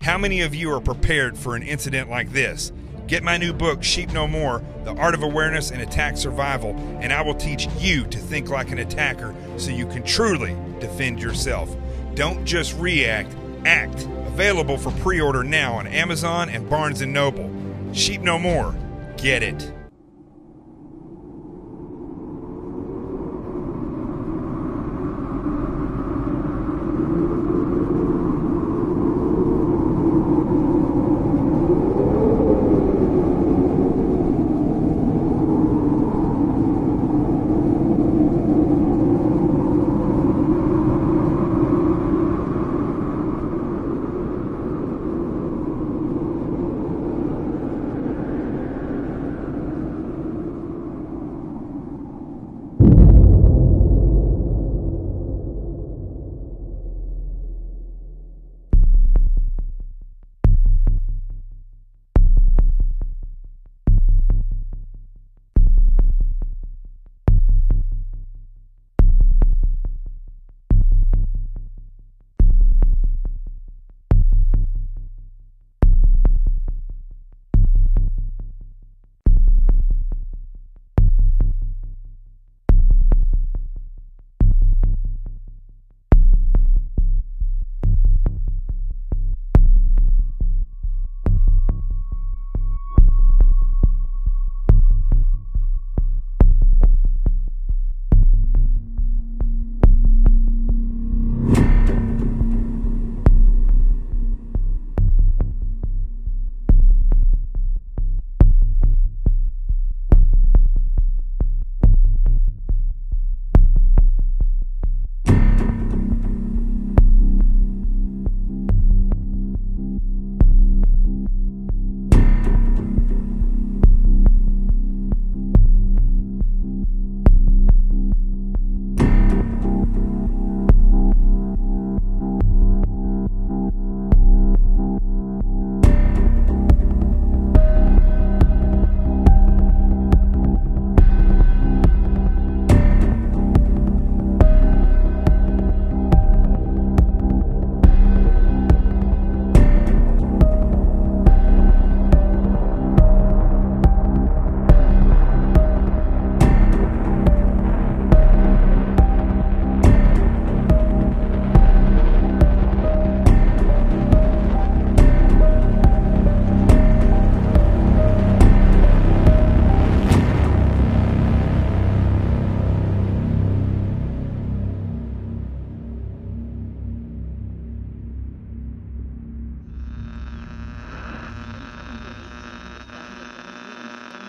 How many of you are prepared for an incident like this? Get my new book, Sheep No More, The Art of Awareness and Attack Survival, and I will teach you to think like an attacker so you can truly defend yourself. Don't just react, act. Available for pre-order now on Amazon and Barnes & Noble. Sheep No More. Get it.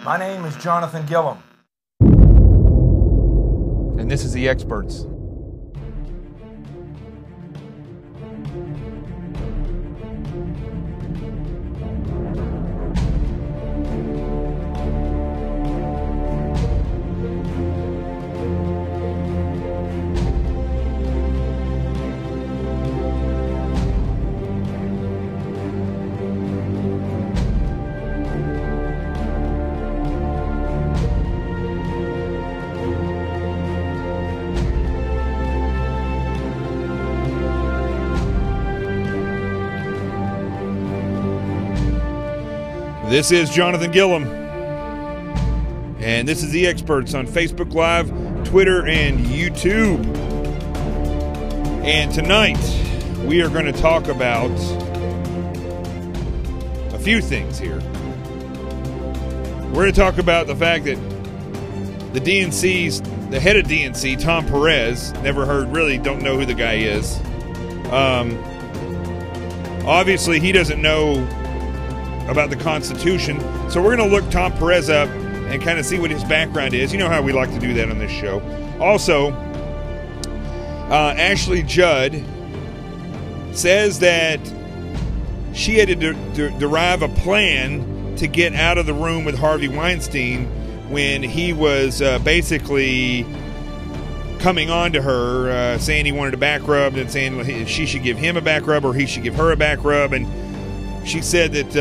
My name is Jonathan Gillum. And this is The Experts. This is Jonathan Gillum, and this is The Experts on Facebook Live, Twitter, and YouTube. And tonight, we are going to talk about a few things here. We're going to talk about the fact that the head of DNC, Tom Perez, never heard, really don't know who the guy is. Obviously, he doesn't know about the Constitution, so we're going to look Tom Perez up and kind of see what his background is. You know how we like to do that on this show. Also, Ashley Judd says that she had to derive a plan to get out of the room with Harvey Weinstein when he was basically coming on to her, saying he wanted a back rub and saying she should give him a back rub or he should give her a back rub. And she said that,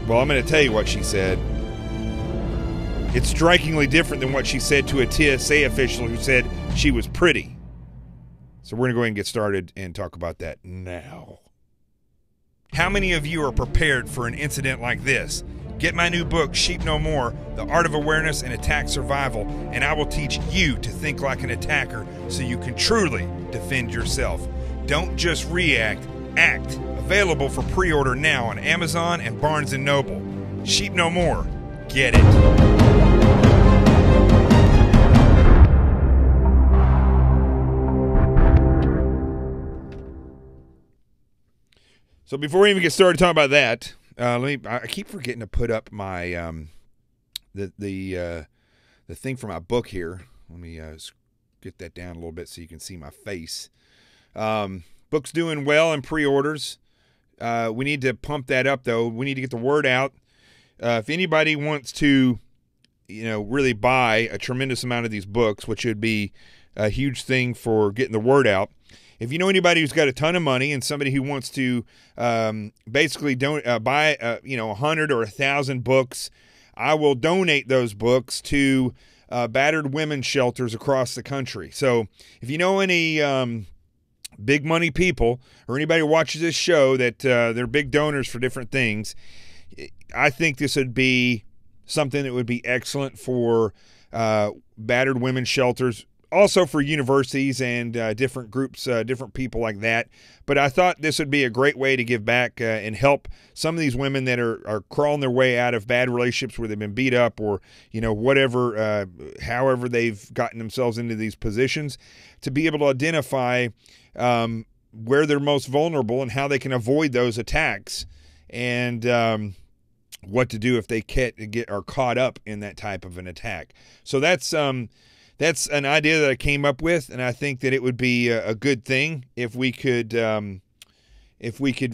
well, I'm going to tell you what she said. It's strikingly different than what she said to a TSA official who said she was pretty. So we're going to go ahead and get started and talk about that now. How many of you are prepared for an incident like this? Get my new book, Sheep No More, The Art of Awareness and Attack Survival, and I will teach you to think like an attacker so you can truly defend yourself. Don't just react, act. Available for pre-order now on Amazon and Barnes & Noble. Sheep No More. Get it. So before we even get started talking about that, I keep forgetting to put up my the thing for my book here. Let me get that down a little bit so you can see my face. Book's doing well in pre-orders. We need to pump that up though. We need to get the word out. If anybody wants to, really buy a tremendous amount of these books, which would be a huge thing for getting the word out. If you know anybody who's got a ton of money and somebody who wants to basically buy 100 or 1,000 books, I will donate those books to battered women's shelters across the country. So if you know any big money people or anybody who watches this show that they're big donors for different things, I think this would be something that would be excellent for battered women's shelters. Also for universities and different groups, different people like that. But I thought this would be a great way to give back and help some of these women that are crawling their way out of bad relationships where they've been beat up or, whatever, however they've gotten themselves into these positions, to be able to identify where they're most vulnerable and how they can avoid those attacks and what to do if they are caught up in that type of an attack. So that's an idea that I came up with, and I think that it would be a good thing if we could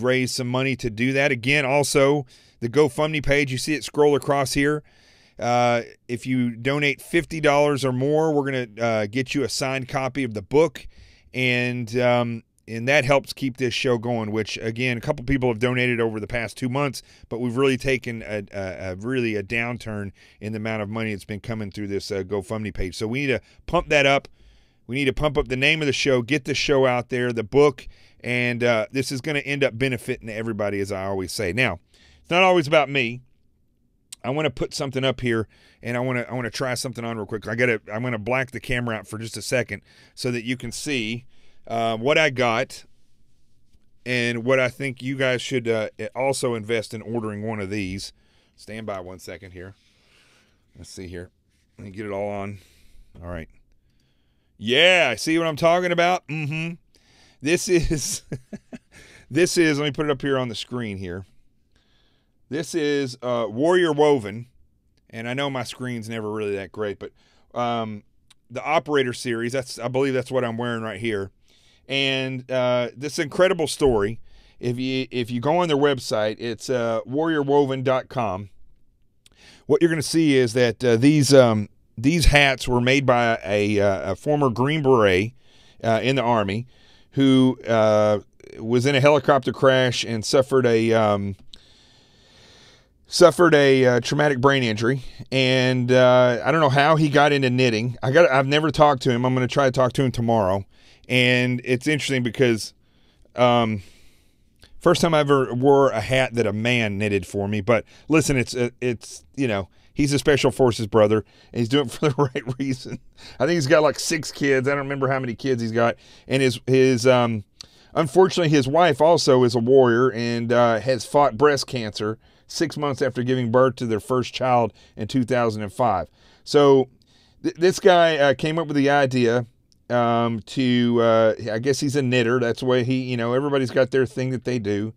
raise some money to do that. Again, also the GoFundMe page, you see it scroll across here. If you donate $50 or more, we're going to get you a signed copy of the book, and that helps keep this show going, which, again, a couple people have donated over the past 2 months, but we've really taken a downturn in the amount of money that's been coming through this GoFundMe page. So we need to pump that up. We need to pump up the name of the show, get the show out there, the book, and this is going to end up benefiting everybody, as I always say. Now, it's not always about me. I want to put something up here, and I want to try something on real quick. I'm going to black the camera out for just a second so that you can see what I got and what I think you guys should also invest in ordering one of these. Stand by 1 second here. Let's see here. Let me get it all on. All right. Yeah, see what I'm talking about? Mm-hmm. This is, let me put it up here on the screen here. This is Warrior Woven, and I know my screen's never really that great, but the Operator series, I believe that's what I'm wearing right here. And this incredible story, if you go on their website, it's warriorwoven.com. What you're going to see is that these hats were made by a former Green Beret in the Army who was in a helicopter crash and suffered a traumatic brain injury. And I don't know how he got into knitting. I've never talked to him. I'm going to try to talk to him tomorrow. And it's interesting because first time I ever wore a hat that a man knitted for me. But listen, it's he's a Special Forces brother, and he's doing it for the right reason. I think he's got like 6 kids. I don't remember how many kids he's got. And his unfortunately, his wife also is a warrior and has fought breast cancer 6 months after giving birth to their first child in 2005. So this guy came up with the idea I guess he's a knitter. That's the way everybody's got their thing that they do.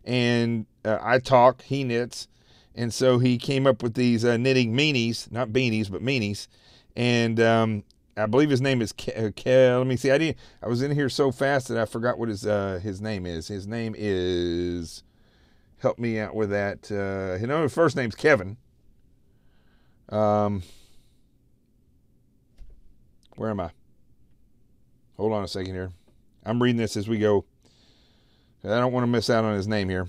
And I talk, he knits. And so he came up with these knitting meanies, not beanies, but meanies. And I believe his name is let me see. I was in here so fast that I forgot what his name is. His name is, help me out with that. His first name's Kevin. Where am I? Hold on a second here. I'm reading this as we go. I don't want to miss out on his name here.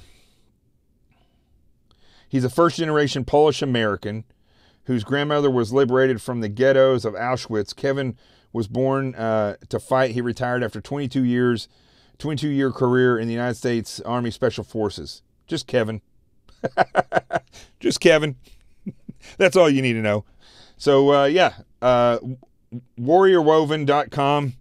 He's a first-generation Polish-American whose grandmother was liberated from the ghettos of Auschwitz. Kevin was born to fight. He retired after 22 years 22-year career in the United States Army Special Forces. Just Kevin. Just Kevin. That's all you need to know. So, yeah, warriorwoven.com.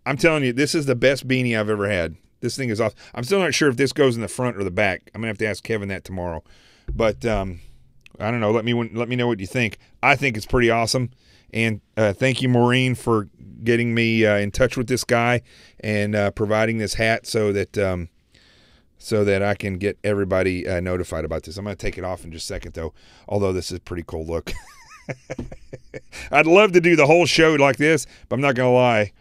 I'm telling you, this is the best beanie I've ever had. This thing is awesome. I'm still not sure if this goes in the front or the back. I'm going to have to ask Kevin that tomorrow. But I don't know. Let me know what you think. I think it's pretty awesome. And thank you, Maureen, for getting me in touch with this guy and providing this hat so that I can get everybody notified about this. I'm going to take it off in just a second, though, although this is a pretty cool look. I'd love to do the whole show like this, but I'm not going to lie.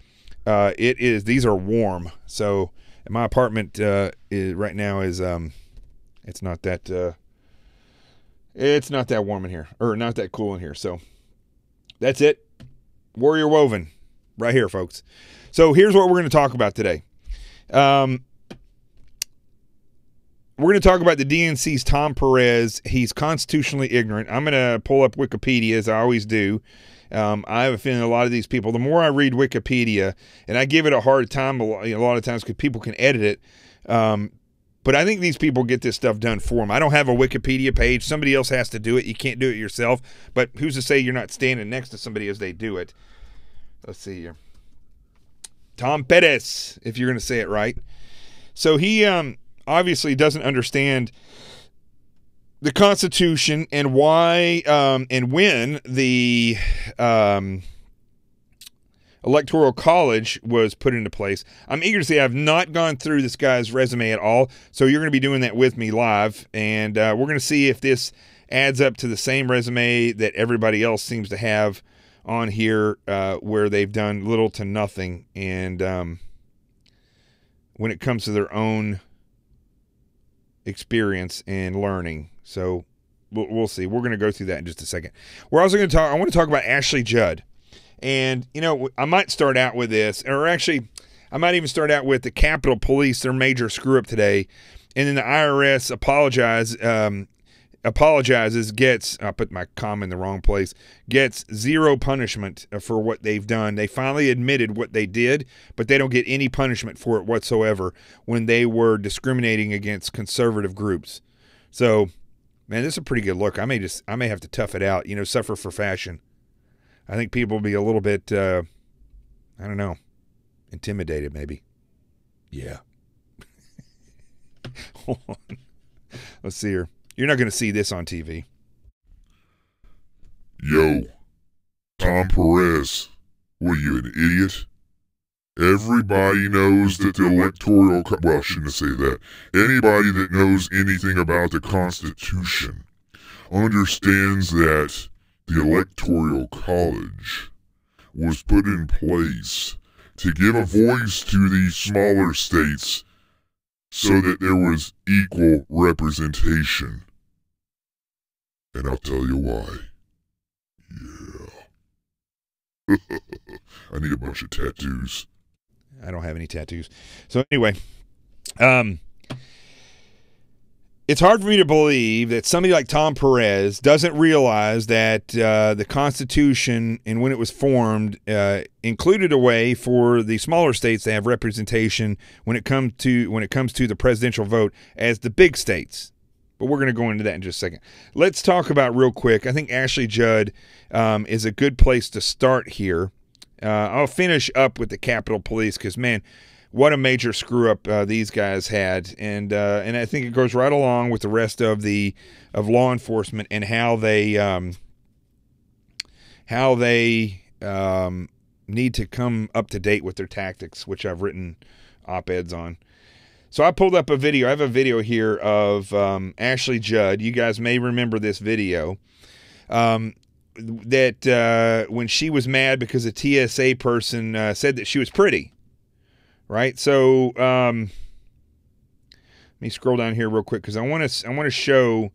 These are warm. So my apartment right now is it's not that warm in here, or not that cool in here. So that's it. Warrior Woven right here, folks. So here's what we're going to talk about today. We're going to talk about the DNC's Tom Perez. He's constitutionally ignorant. I'm going to pull up Wikipedia, as I always do. I have a feeling a lot of these people, the more I read Wikipedia, and I give it a hard time a lot of times because people can edit it, but I think these people get this stuff done for them. I don't have a Wikipedia page. Somebody else has to do it. You can't do it yourself, but who's to say you're not standing next to somebody as they do it? Let's see here. Tom Perez, if you're going to say it right. So he obviously doesn't understand the Constitution and why and when the Electoral College was put into place. I'm eager to say I've not gone through this guy's resume at all, so you're going to be doing that with me live, and we're going to see if this adds up to the same resume that everybody else seems to have on here, where they've done little to nothing, and when it comes to their own experience and learning. So we'll see. We're going to go through that in just a second. We're also going to talk. I want to talk about Ashley Judd. And, you know, I might start out with this, or actually, I might even start out with the Capitol Police, their major screw-up today, and then the IRS apologizes, gets, I put my comma in the wrong place, gets zero punishment for what they've done. They finally admitted what they did, but they don't get any punishment for it whatsoever when they were discriminating against conservative groups. So, man, this is a pretty good look. I may have to tough it out, suffer for fashion. I think people will be a little bit, I don't know, intimidated maybe. Yeah. Hold on. Let's see here. You're not going to see this on TV. Yo, Tom Perez, what are you, an idiot? Everybody knows that the electoral, well, I shouldn't say that. Anybody that knows anything about the Constitution understands that the Electoral College was put in place to give a voice to these smaller states so that there was equal representation. And I'll tell you why. Yeah. I need a bunch of tattoos. I don't have any tattoos. So anyway, it's hard for me to believe that somebody like Tom Perez doesn't realize that the Constitution, and when it was formed, included a way for the smaller states to have representation when it comes to the presidential vote as the big states. But we're going to go into that in just a second. Let's talk about real quick. I think Ashley Judd is a good place to start here. I'll finish up with the Capitol Police because, man, what a major screw-up these guys had, and I think it goes right along with the rest of law enforcement and how they need to come up to date with their tactics, which I've written op-eds on. So I pulled up a video. I have a video here of Ashley Judd. You guys may remember this video. That when she was mad because a TSA person said that she was pretty. Right, so let me scroll down here real quick because I want to show.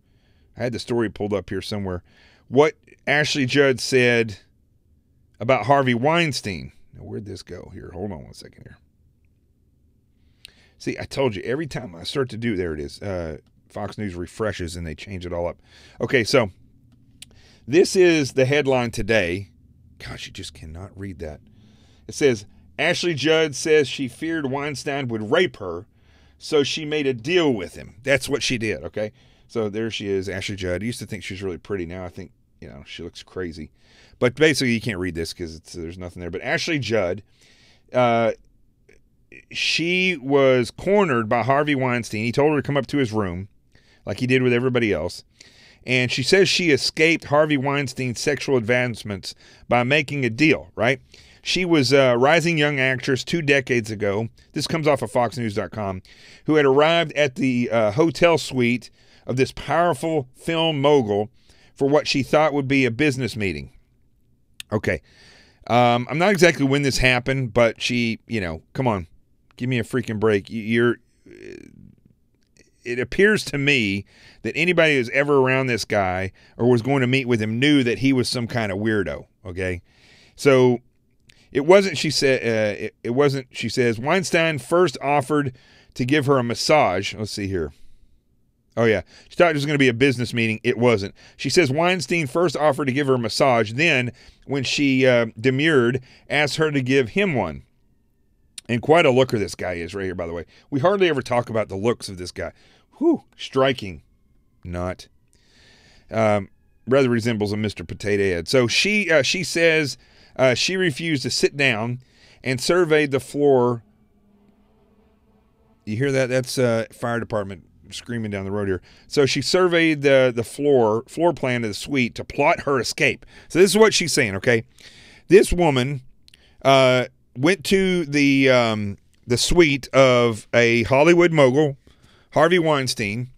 I had the story pulled up here somewhere. What Ashley Judd said about Harvey Weinstein. Now, where'd this go? Here, hold on one second here. See, I told you every time I start to do, there it is. Fox News refreshes and they change it all up. Okay, so this is the headline today. Gosh, you just cannot read that. It says, Ashley Judd says she feared Weinstein would rape her, so she made a deal with him. That's what she did, okay? So there she is, Ashley Judd. I used to think she was really pretty. Now I think, she looks crazy. But basically, you can't read this because there's nothing there. But Ashley Judd, she was cornered by Harvey Weinstein. He told her to come up to his room, like he did with everybody else. And she says she escaped Harvey Weinstein's sexual advancements by making a deal, right? She was a rising young actress 2 decades ago. This comes off of FoxNews.com, who had arrived at the hotel suite of this powerful film mogul for what she thought would be a business meeting. Okay. I'm not exactly when this happened, but she, come on, give me a freaking break. It appears to me that anybody who's ever around this guy or was going to meet with him knew that he was some kind of weirdo, okay? So it wasn't, she says, Weinstein first offered to give her a massage. Let's see here. Oh, yeah. She thought it was going to be a business meeting. It wasn't. She says Weinstein first offered to give her a massage. Then, when she demurred, asked her to give him one. And quite a looker this guy is right here, by the way. We hardly ever talk about the looks of this guy. Whew, striking. Not. Rather resembles a Mr. Potato Head. So she says she refused to sit down and surveyed the floor. You hear that? That's fire department screaming down the road here. So she surveyed the floor plan of the suite to plot her escape. So this is what she's saying, okay? This woman went to the suite of a Hollywood mogul, Harvey Weinstein,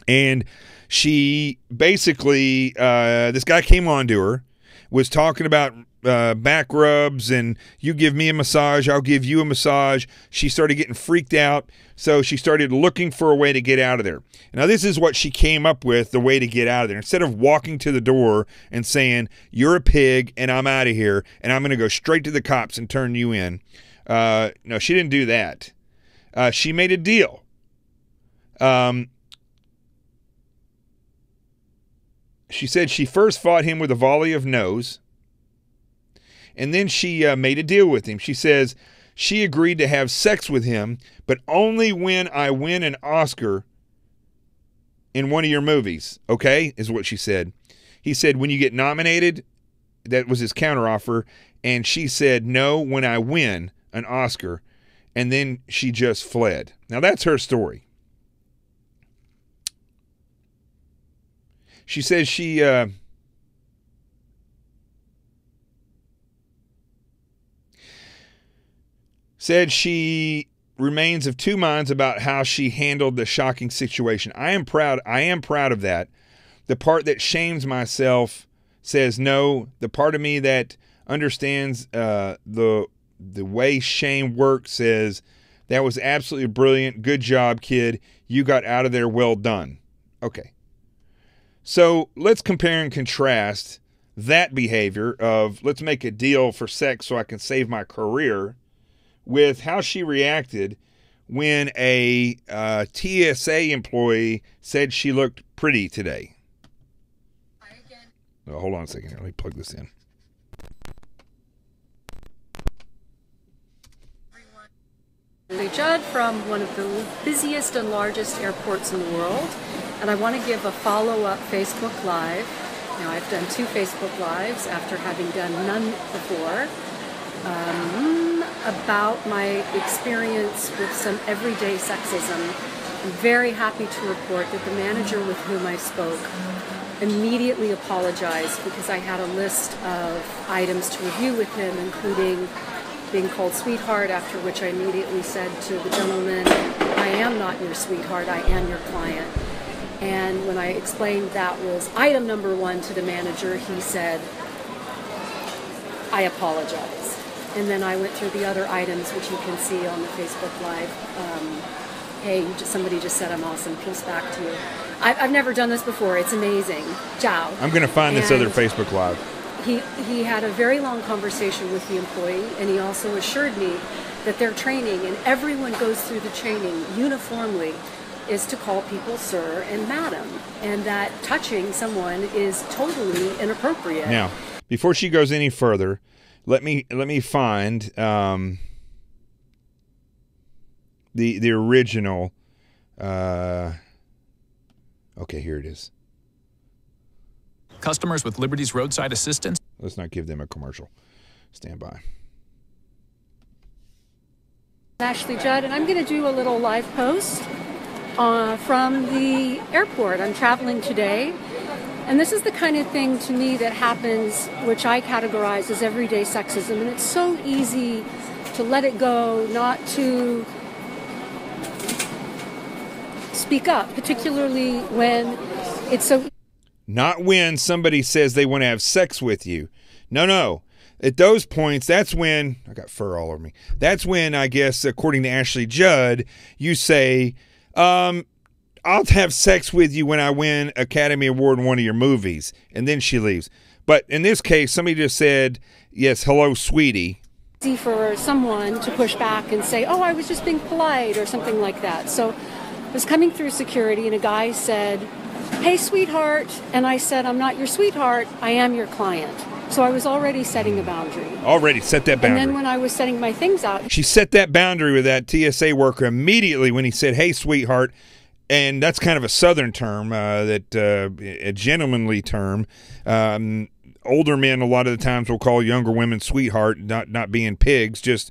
and she basically, this guy came on to her, was talking about back rubs and you give me a massage, I'll give you a massage. She started getting freaked out, so she started looking for a way to get out of there. Now, this is what she came up with, the way to get out of there. Instead of walking to the door and saying, you're a pig and I'm out of here and I'm going to go straight to the cops and turn you in. No, she didn't do that. She made a deal. She said she first fought him with a volley of no's, and then she made a deal with him. She says she agreed to have sex with him, but only when I win an Oscar in one of your movies, okay, is what she said. He said, when you get nominated, that was his counteroffer, and she said, no, when I win an Oscar, and then she just fled. Now, that's her story. She says she said she remains of two minds about how she handled the shocking situation. I am proud of that. The part that shames myself says no. The part of me that understands the way shame works says that was absolutely brilliant. Good job, kid. You got out of there. Well done. Okay. So let's compare and contrast that behavior of let's make a deal for sex so I can save my career with how she reacted when a TSA employee said she looked pretty today. Oh, hold on a second here. Let me plug this in. Judd from one of the busiest and largest airports in the world, and I want to give a follow-up Facebook Live. Now, I've done 2 Facebook Lives after having done none before, about my experience with some everyday sexism. I'm very happy to report that the manager with whom I spoke immediately apologized because I had a list of items to review with him, including being called sweetheart, after which I immediately said to the gentleman, I am not your sweetheart, I am your client. And when I explained that was item number 1 to the manager, he said, I apologize. And then I went through the other items, which you can see on the Facebook Live. Hey, somebody just said I'm awesome, peace back to you. I've never done this before, it's amazing. Ciao. I'm going to find this other Facebook Live. He had a very long conversation with the employee, and he also assured me that their training, and everyone goes through the training uniformly, is to call people sir and madam, and that touching someone is totally inappropriate. Now, before she goes any further, let me find the original. Okay, here it is. Customers with Liberty's roadside assistance. Let's not give them a commercial. Stand by. Ashley Judd, and I'm going to do a little live post from the airport. I'm traveling today, and this is the kind of thing to me that happens, which I categorize as everyday sexism, and it's so easy to let it go, not to speak up, particularly when it's so. Not when somebody says they want to have sex with you. No. At those points, that's when, I got fur all over me. That's when, I guess, according to Ashley Judd, you say, I'll have sex with you when I win Academy Award in one of your movies. And then she leaves. But in this case, somebody just said, yes, hello, sweetie. Easy for someone to push back and say, oh, I was just being polite or something like that. So I was coming through security and a guy said, hey, sweetheart. And I said, I'm not your sweetheart. I am your client. So I was already setting a boundary. Already set that boundary. And then when I was setting my things out. She set that boundary with that TSA worker immediately when he said, hey, sweetheart. And that's kind of a Southern term, a gentlemanly term. Older men a lot of the times will call younger women sweetheart, not being pigs, just,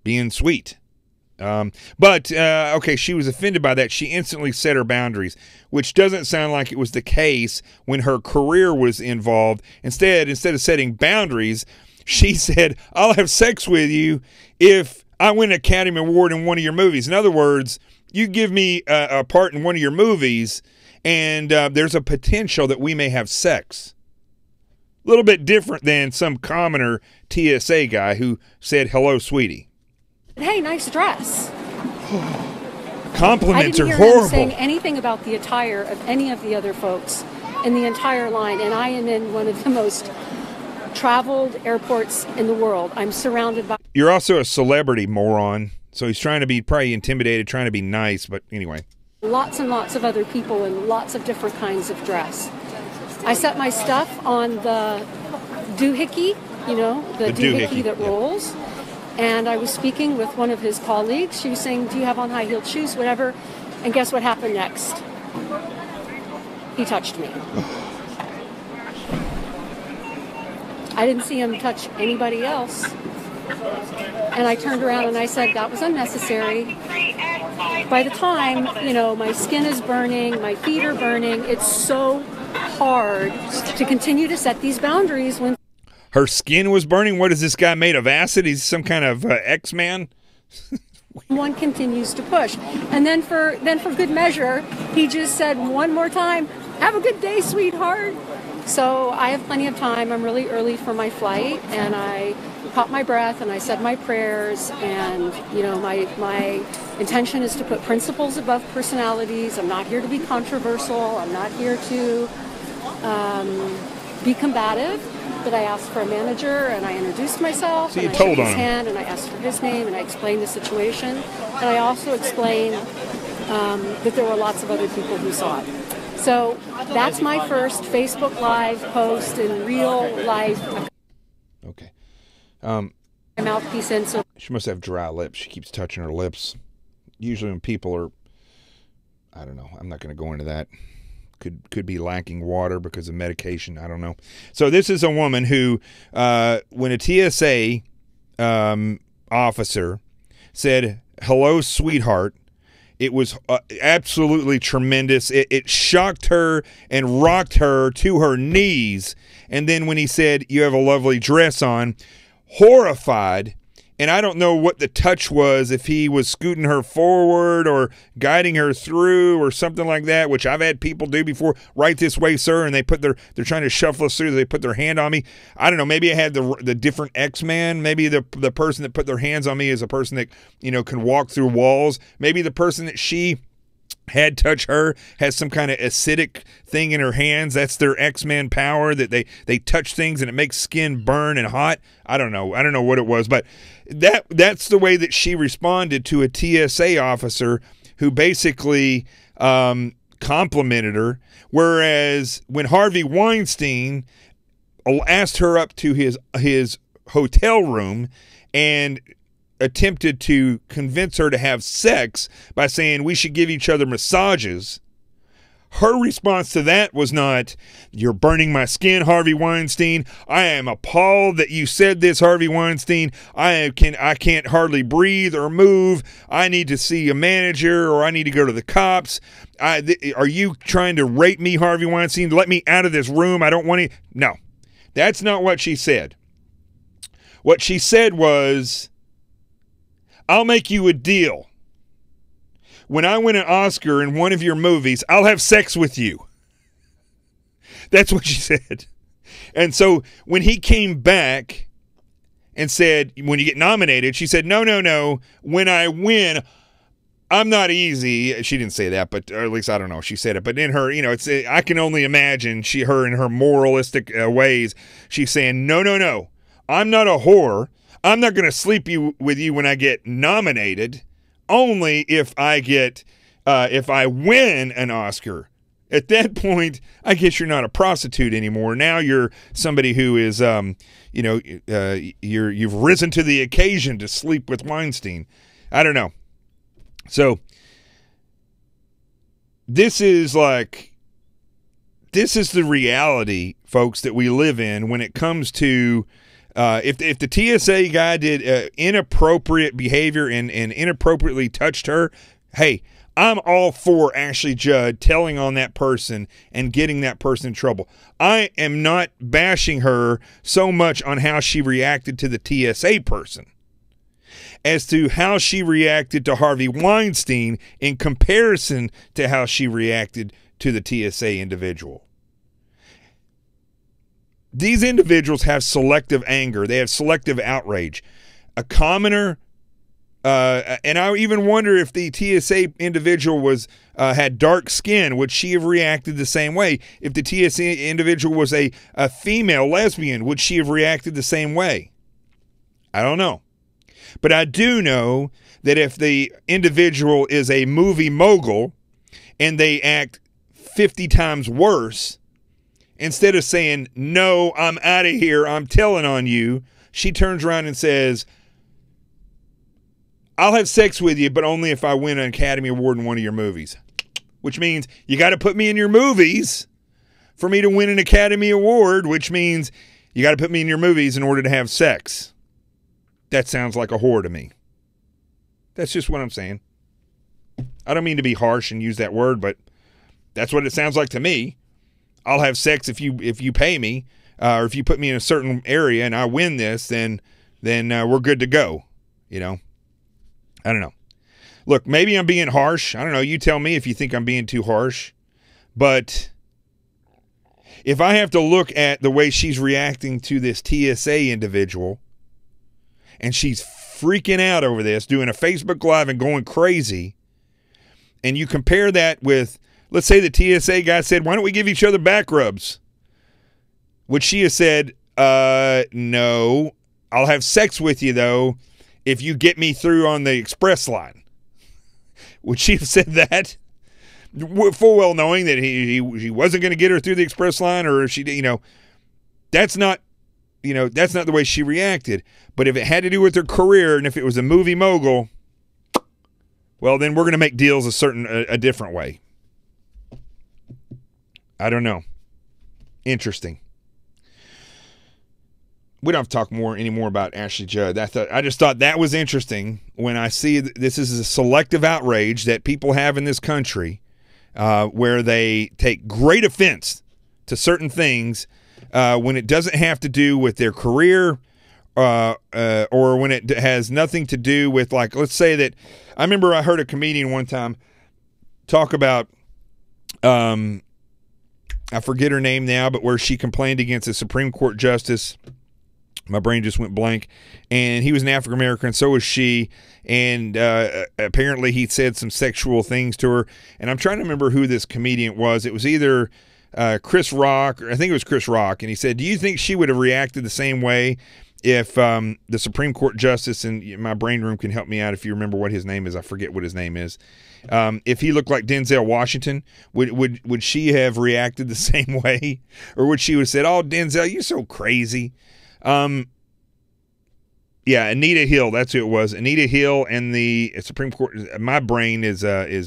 being sweet. Okay, she was offended by that. She instantly set her boundaries, which doesn't sound like it was the case when her career was involved. Instead of setting boundaries, she said, I'll have sex with you if I win an Academy Award in one of your movies. In other words, you give me a part in one of your movies, and there's a potential that we may have sex. A little bit different than some commoner TSA guy who said, hello, sweetie. Hey, nice dress. Compliments are horrible. I didn't hear him saying anything about the attire of any of the other folks in the entire line, and I am in one of the most traveled airports in the world. I'm surrounded by... You're also a celebrity, moron. So he's trying to be probably intimidated, trying to be nice, but anyway. Lots and lots of other people in lots of different kinds of dress. I set my stuff on the doohickey, the doohickey that rolls. And I was speaking with one of his colleagues. She was saying, do you have on high-heeled shoes, whatever? And guess what happened next? He touched me. I didn't see him touch anybody else. And I turned around and I said, that was unnecessary. By the time, my skin is burning, my feet are burning, it's so hard to continue to set these boundaries when... Her skin was burning? What is this guy made of acid? He's some kind of X-Man? One continues to push. And then for good measure, he just said one more time, have a good day, sweetheart. So I have plenty of time. I'm really early for my flight, and I caught my breath and I said my prayers, and my intention is to put principles above personalities. I'm not here to be controversial. I'm not here to be combative. But I asked for a manager, and I introduced myself, so and I shook his hand, and I asked for his name, and I explained the situation, and I also explained that there were lots of other people who saw it. So that's my first Facebook Live post in real life. Okay. My mouthpiece in. So she must have dry lips. She keeps touching her lips. Usually when people are, I don't know. I'm not going to go into that. Could be lacking water because of medication. I don't know. So this is a woman who, when a TSA officer said, hello, sweetheart, it was absolutely tremendous. It shocked her and rocked her to her knees. And then when he said, you have a lovely dress on, horrified. And I don't know what the touch was, if he was scooting her forward or guiding her through or something like that, which I've had people do before. Right this way, sir. And they're trying to shuffle us through. They put their hand on me. I don't know. Maybe I had the different X-Men. Maybe the person that put their hands on me is a person that, can walk through walls. Maybe the person that she had touch her has some kind of acidic thing in her hands. That's their X-Men power, that they touch things and it makes skin burn and hot. I don't know what it was, but that's the way that she responded to a TSA officer who basically complimented her. Whereas when Harvey Weinstein asked her up to his hotel room and attempted to convince her to have sex by saying we should give each other massages. Her response to that was not, "You're burning my skin, Harvey Weinstein. I am appalled that you said this, Harvey Weinstein. I can't hardly breathe or move. I need to see a manager, or I need to go to the cops. Are you trying to rape me, Harvey Weinstein? Let me out of this room. I don't want to." No, that's not what she said. What she said was, "I'll make you a deal. When I win an Oscar in one of your movies, I'll have sex with you." That's what she said. And so when he came back and said, when you get nominated, she said, no. When I win, I'm not easy. She didn't say that, but or at least I don't know. She said it. But in her, I can only imagine her in her moralistic ways, she's saying, no. I'm not a whore. I'm not going to sleep with you when I get nominated. Only if I win an Oscar. At that point, I guess you're not a prostitute anymore. Now you're somebody who is, you've risen to the occasion to sleep with Weinstein. I don't know. So this is the reality, folks, that we live in when it comes to if the TSA guy did inappropriate behavior and inappropriately touched her, hey, I'm all for Ashley Judd telling on that person and getting that person in trouble. I am not bashing her so much on how she reacted to the TSA person as to how she reacted to Harvey Weinstein in comparison to how she reacted to the TSA individual. These individuals have selective anger. They have selective outrage. A commoner, and I even wonder if the TSA individual had dark skin, would she have reacted the same way? If the TSA individual was a female lesbian, would she have reacted the same way? I don't know. But I do know that if the individual is a movie mogul and they act 50 times worse, instead of saying, "No, I'm out of here, I'm telling on you," she turns around and says, "I'll have sex with you, but only if I win an Academy Award in one of your movies." Which means you got to put me in your movies for me to win an Academy Award, which means you got to put me in your movies in order to have sex. That sounds like a whore to me. That's just what I'm saying. I don't mean to be harsh and use that word, but that's what it sounds like to me. I'll have sex if you pay me, or if you put me in a certain area and I win this, then we're good to go. I don't know. Look, maybe I'm being harsh. I don't know. You tell me if you think I'm being too harsh. But if I have to look at the way she's reacting to this TSA individual, and she's freaking out over this, doing a Facebook Live and going crazy, and you compare that with, let's say the TSA guy said, "Why don't we give each other back rubs?" Would she have said, "No, I'll have sex with you, though, if you get me through on the express line"? Would she have said that? Full well knowing that he wasn't going to get her through the express line, or if she, that's not the way she reacted. But if it had to do with her career, and if it was a movie mogul, well, then we're going to make deals a different way. I don't know. Interesting. We don't have to talk anymore about Ashley Judd. I just thought that was interesting when I see this is a selective outrage that people have in this country, where they take great offense to certain things when it doesn't have to do with their career, or when it has nothing to do with, like, let's say that I remember I heard a comedian one time talk about, I forget her name now, but where she complained against a Supreme Court justice. My brain just went blank. And he was an African American, so was she. And apparently he said some sexual things to her. And I'm trying to remember who this comedian was. It was either Chris Rock, or I think it was Chris Rock. And he said, "Do you think she would have reacted the same way if the Supreme Court Justice, and my brain room can help me out if you remember what his name is. I forget what his name is. If he looked like Denzel Washington, would she have reacted the same way? Or would she have said, oh, Denzel, you're so crazy? Yeah, Anita Hill, that's who it was. Anita Hill and the Supreme Court. My brain is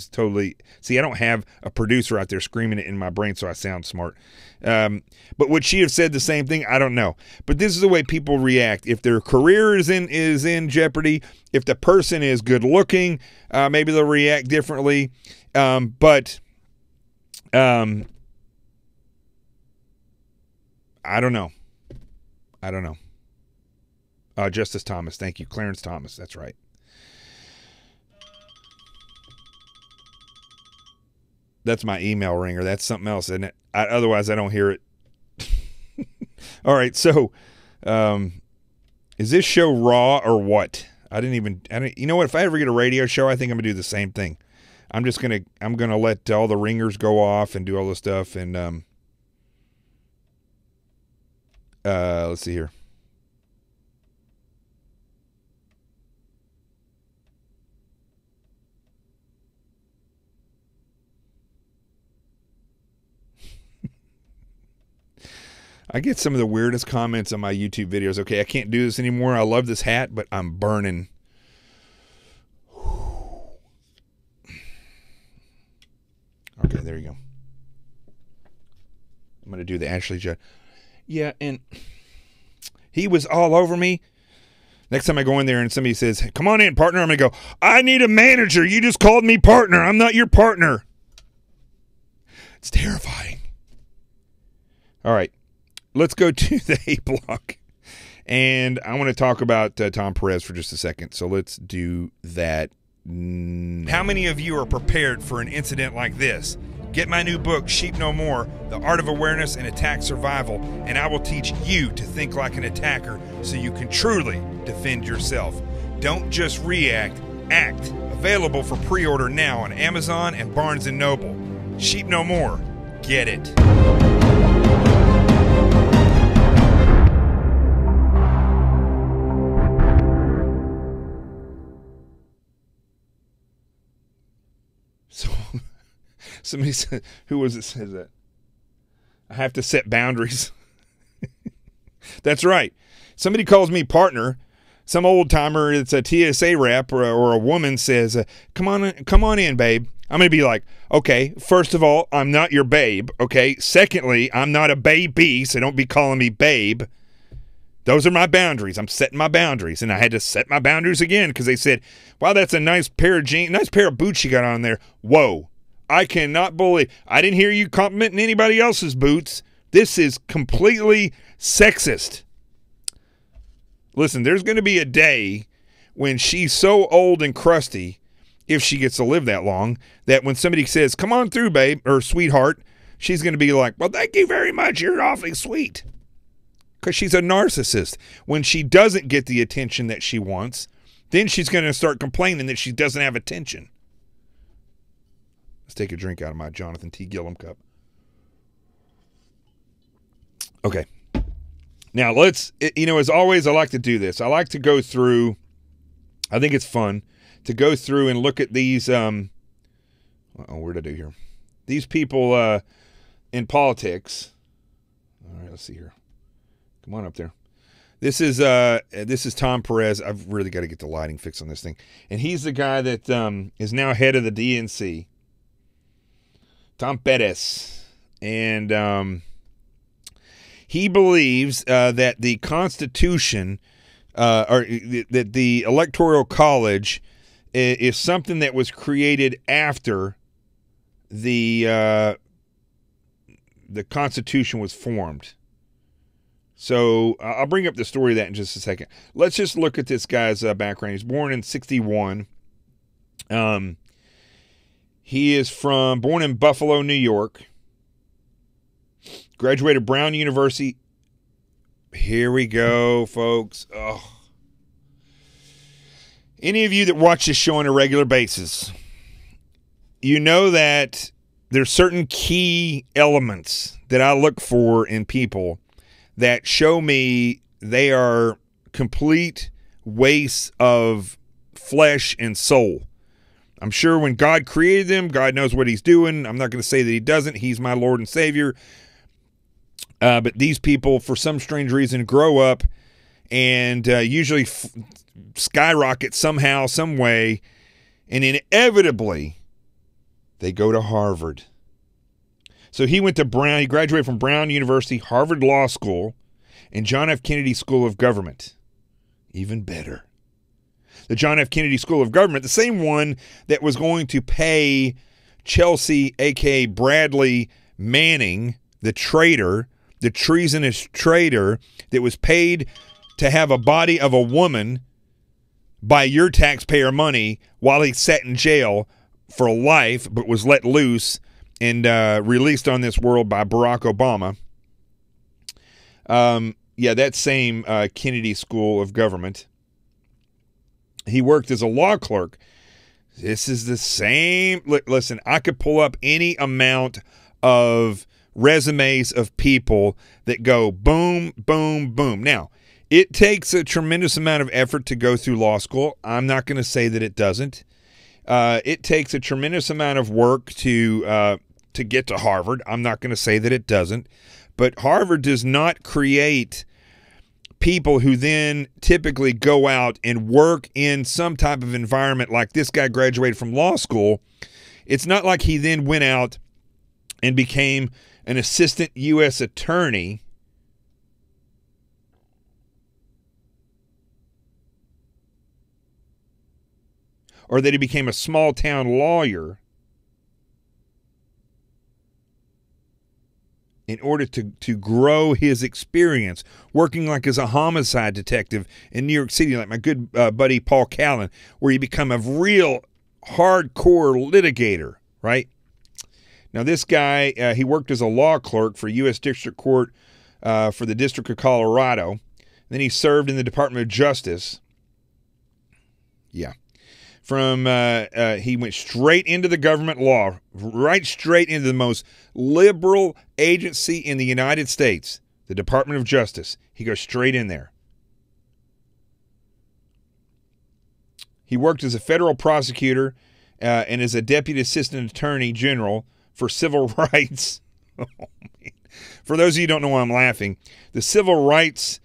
totally. See, I don't have a producer out there screaming it in my brain, so I sound smart. But would she have said the same thing? I don't know. But this is the way people react. If their career is in jeopardy, if the person is good looking, maybe they'll react differently. But I don't know. Justice Thomas, thank you. Clarence Thomas, that's right. That's my email ringer. That's something else, isn't it? Otherwise, I don't hear it. All right, so is this show raw or what? You know what? If I ever get a radio show, I think I'm going to do the same thing. I'm going to let all the ringers go off and do all this stuff. And let's see here. I get some of the weirdest comments on my YouTube videos. Okay, I can't do this anymore. I love this hat, but I'm burning. Okay, there you go. I'm going to do the Ashley Judd. Yeah, and he was all over me. Next time I go in there and somebody says, come on in, partner, I'm going to go, I need a manager. You just called me partner. I'm not your partner. It's terrifying. All right. Let's go to the A block, and I want to talk about Tom Perez for just a second, so let's do that now. How many of you are prepared for an incident like this? Get my new book, Sheep No More, The Art of Awareness and Attack Survival, and I will teach you to think like an attacker so you can truly defend yourself. Don't just react, act. Available for pre-order now on Amazon and Barnes & Noble. Sheep No More. Get it. So, somebody said, who was it says that? I have to set boundaries. That's right. Somebody calls me partner. Some old timer, it's a TSA rep or a woman says, come on in, babe. I'm going to be like, okay, first of all, I'm not your babe. Okay. Secondly, I'm not a baby, so don't be calling me babe. Those are my boundaries. I'm setting my boundaries. And I had to set my boundaries again because they said, wow, that's a nice pair of jeans, nice pair of boots you got on there. Whoa. I cannot believe. I didn't hear you complimenting anybody else's boots. This is completely sexist. Listen, there's going to be a day when she's so old and crusty, if she gets to live that long, that when somebody says, come on through, babe, or sweetheart, she's going to be like, well, thank you very much. You're awfully sweet. Because she's a narcissist. When she doesn't get the attention that she wants, then she's going to start complaining that she doesn't have attention. Let's take a drink out of my Jonathan T. Gillum cup. Okay. Now, let's, as always, I like to do this. I like to go through, I think it's fun to go through and look at these, where did I do here? These people in politics. All right, let's see here. Come on up there. This is Tom Perez. I've really got to get the lighting fixed on this thing. And he's the guy that is now head of the DNC. Tom Perez. And he believes that the Constitution, or that the Electoral College is something that was created after the Constitution was formed. So I'll bring up the story of that in just a second. Let's just look at this guy's background. He's born in 1961. He is born in Buffalo, New York. Graduated Brown University. Here we go, folks. Oh. Any of you that watch this show on a regular basis, you know that there's certain key elements that I look for in people that show me they are complete waste of flesh and soul. I'm sure when God created them, God knows what he's doing. I'm not going to say that he doesn't. He's my Lord and Savior. But these people, for some strange reason, grow up and usually skyrocket somehow, some way, and inevitably they go to Harvard. So he went to Brown. He graduated from Brown University, Harvard Law School, and John F. Kennedy School of Government. Even better. The John F. Kennedy School of Government, the same one that was going to pay Chelsea, a.k.a. Bradley Manning, the traitor, the treasonous traitor that was paid to have a body of a woman by your taxpayer money while he sat in jail for life but was let loose and released on this world by Barack Obama. Yeah, that same Kennedy School of Government. He worked as a law clerk. This is the same. Listen, I could pull up any amount of resumes of people that go boom, boom, boom. Now, it takes a tremendous amount of effort to go through law school. I'm not going to say that it doesn't. It takes a tremendous amount of work to get to Harvard. I'm not going to say that it doesn't. But Harvard does not create people who then typically go out and work in some type of environment like this guy graduated from law school. It's not like he then went out and became an assistant U.S. attorney. Or that he became a small town lawyer in order to grow his experience, working like as a homicide detective in New York City, like my good buddy Paul Callan, where you become a real hardcore litigator, right? Now, this guy, he worked as a law clerk for U.S. District Court for the District of Colorado. Then he served in the Department of Justice. Yeah. He went straight into the government law, right straight into the most liberal agency in the United States, the Department of Justice. He goes straight in there. He worked as a federal prosecutor and as a deputy assistant attorney general for civil rights. Oh, man. For those of you who don't know why I'm laughing, the civil rights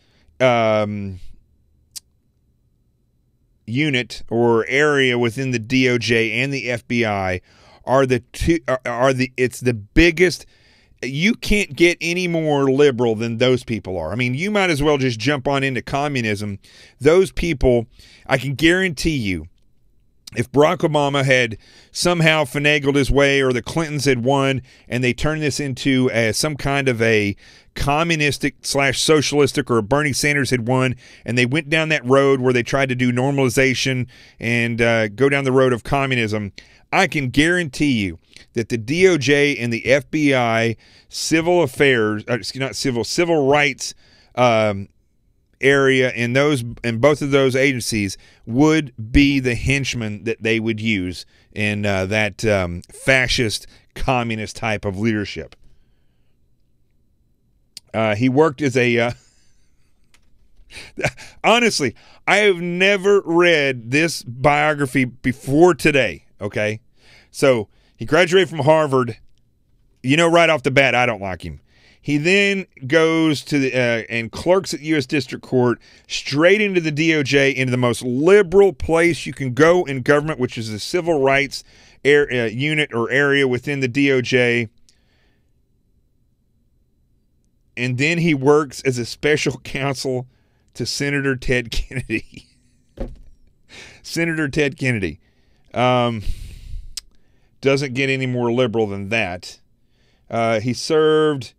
unit or area within the DOJ and the FBI it's the biggest. You can't get any more liberal than those people are. I mean, you might as well just jump on into communism. Those people, I can guarantee you, if Barack Obama had somehow finagled his way, or the Clintons had won and they turned this into some kind of a communistic / socialistic, or Bernie Sanders had won and they went down that road where they tried to do normalization and go down the road of communism, I can guarantee you that the DOJ and the FBI civil rights area in both of those agencies would be the henchmen that they would use in that fascist communist type of leadership. He worked as a honestly, I have never read this biography before today, okay? So he graduated from Harvard. You know right off the bat I don't like him. He then goes to and clerks at U.S. District Court, straight into the DOJ, into the most liberal place you can go in government, which is the civil rights unit or area within the DOJ. And then he works as a special counsel to Senator Ted Kennedy. Senator Ted Kennedy. Doesn't get any more liberal than that. He served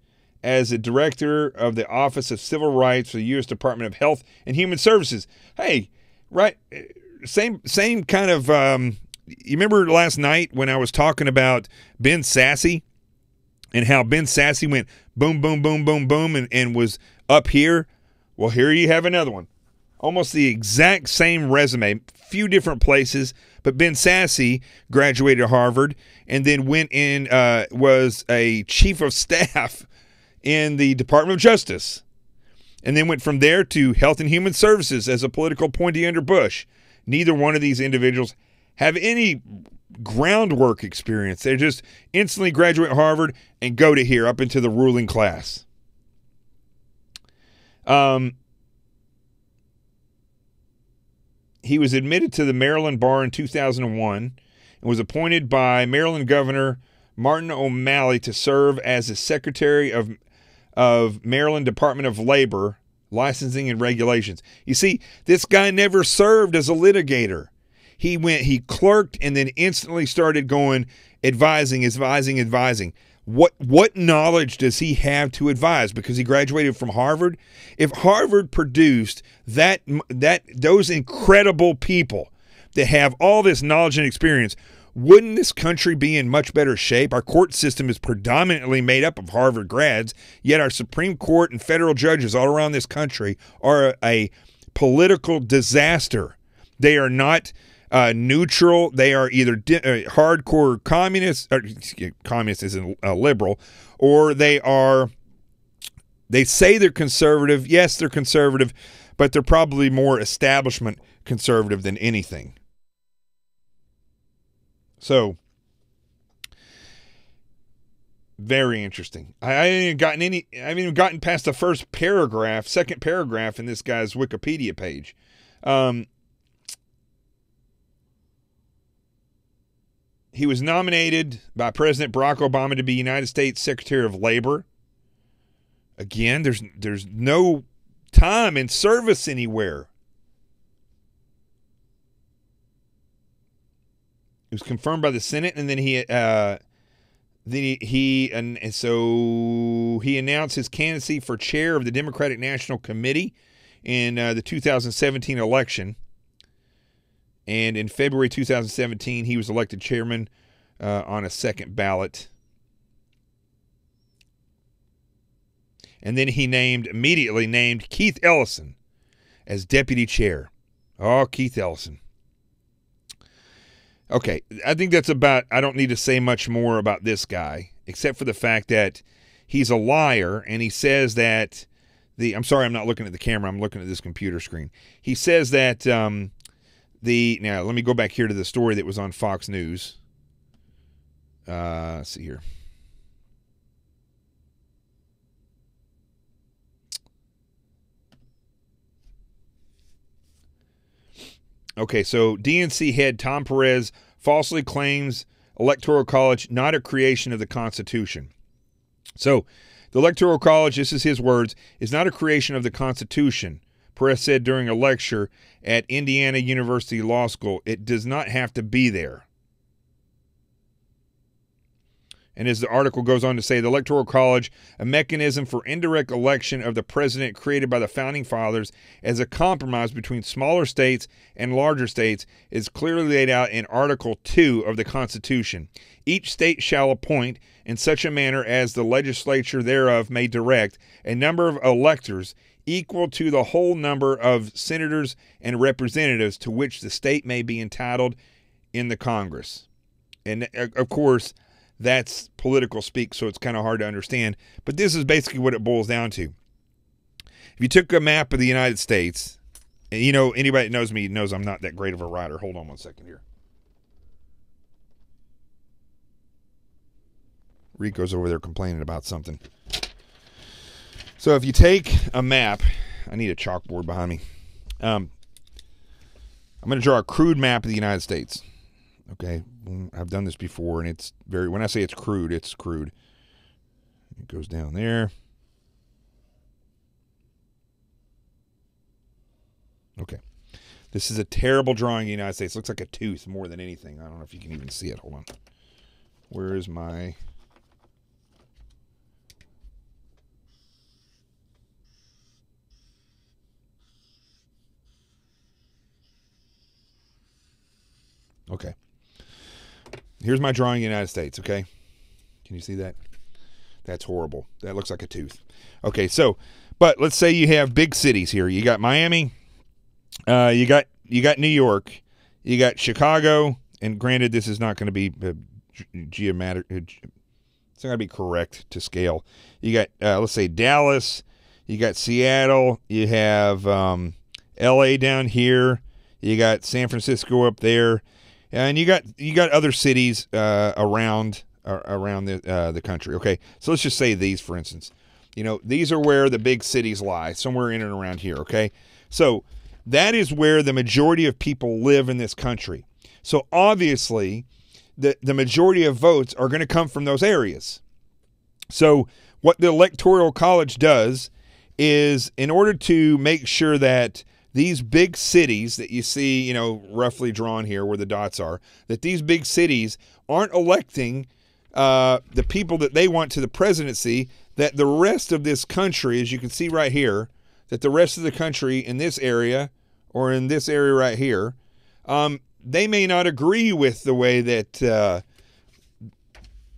as a director of the Office of Civil Rights for the U.S. Department of Health and Human Services. Hey, right, same kind of, you remember last night when I was talking about Ben Sasse and how Ben Sasse went boom, boom, boom, boom, boom and was up here? Well, here you have another one. Almost the exact same resume, few different places, but Ben Sasse graduated Harvard and then went in, was a chief of staff in the Department of Justice. and then went from there to Health and Human Services as a political appointee under Bush. Neither one of these individuals have any groundwork experience. They just instantly graduate Harvard and go to here up into the ruling class. He was admitted to the Maryland bar in 2001 and was appointed by Maryland Governor Martin O'Malley to serve as the Secretary of Maryland Department of Labor, Licensing and Regulations. You see, this guy never served as a litigator. He clerked and then instantly started going advising. What knowledge does he have to advise? Because he graduated from Harvard. If Harvard produced those incredible people that have all this knowledge and experience, wouldn't this country be in much better shape? Our court system is predominantly made up of Harvard grads, yet our Supreme Court and federal judges all around this country are a political disaster. They are not neutral. They are either hardcore communists, or communist isn't liberal, or they say they're conservative. Yes, they're conservative, but they're probably more establishment conservative than anything. So, very interesting. I haven't even gotten past the second paragraph in this guy's Wikipedia page. He was nominated by President Barack Obama to be United States Secretary of Labor. Again, there's no time in service anywhere. It was confirmed by the Senate, and then he announced his candidacy for chair of the Democratic National Committee in the 2017 election. And in February 2017, he was elected chairman on a second ballot. And then he immediately named Keith Ellison as deputy chair. Oh, Keith Ellison. Okay, I think that's I don't need to say much more about this guy, except for the fact that he's a liar, and he says that I'm sorry, I'm not looking at the camera, I'm looking at this computer screen. He says that now let me go back here to the story that was on Fox News. Let's see here. Okay, so DNC head Tom Perez falsely claims Electoral College not a creation of the Constitution. So, the Electoral College, this is his words, is not a creation of the Constitution. Perez said during a lecture at Indiana University Law School, it does not have to be there. And as the article goes on to say, the Electoral College, a mechanism for indirect election of the president created by the Founding Fathers as a compromise between smaller states and larger states, is clearly laid out in Article 2 of the Constitution. Each state shall appoint, in such a manner as the legislature thereof may direct, a number of electors equal to the whole number of senators and representatives to which the state may be entitled in the Congress. And, of course, that's political speak, so it's kind of hard to understand. But this is basically what it boils down to. If you took a map of the United States, and anybody that knows me knows I'm not that great of a writer. Hold on one second here. Rico's over there complaining about something. So if you take a map, I need a chalkboard behind me. I'm going to draw a crude map of the United States. Okay, I've done this before, and it's when I say it's crude, it's crude. It goes down there. Okay. This is a terrible drawing of the United States. It looks like a tooth more than anything. I don't know if you can even see it. Hold on. Where is my... Okay. Here's my drawing of the United States, okay? Can you see that? That's horrible. That looks like a tooth. Okay, so, but let's say you have big cities here. You got Miami, you got New York, you got Chicago, and granted, this is not going to be it's not going to be correct to scale. You got, let's say, Dallas, You got Seattle. You have L.A. down here. You got San Francisco up there, and you got other cities around the country. Okay, so let's just say these, for instance. These are where the big cities lie, somewhere in and around here. Okay, so that is where the majority of people live in this country. So obviously, the majority of votes are going to come from those areas. So what the Electoral College does is, in order to make sure that these big cities that you see, roughly drawn here where the dots are, that these big cities aren't electing the people that they want to the presidency, that the rest of this country, as you can see right here, that the rest of the country in this area or in this area right here, they may not agree with the way that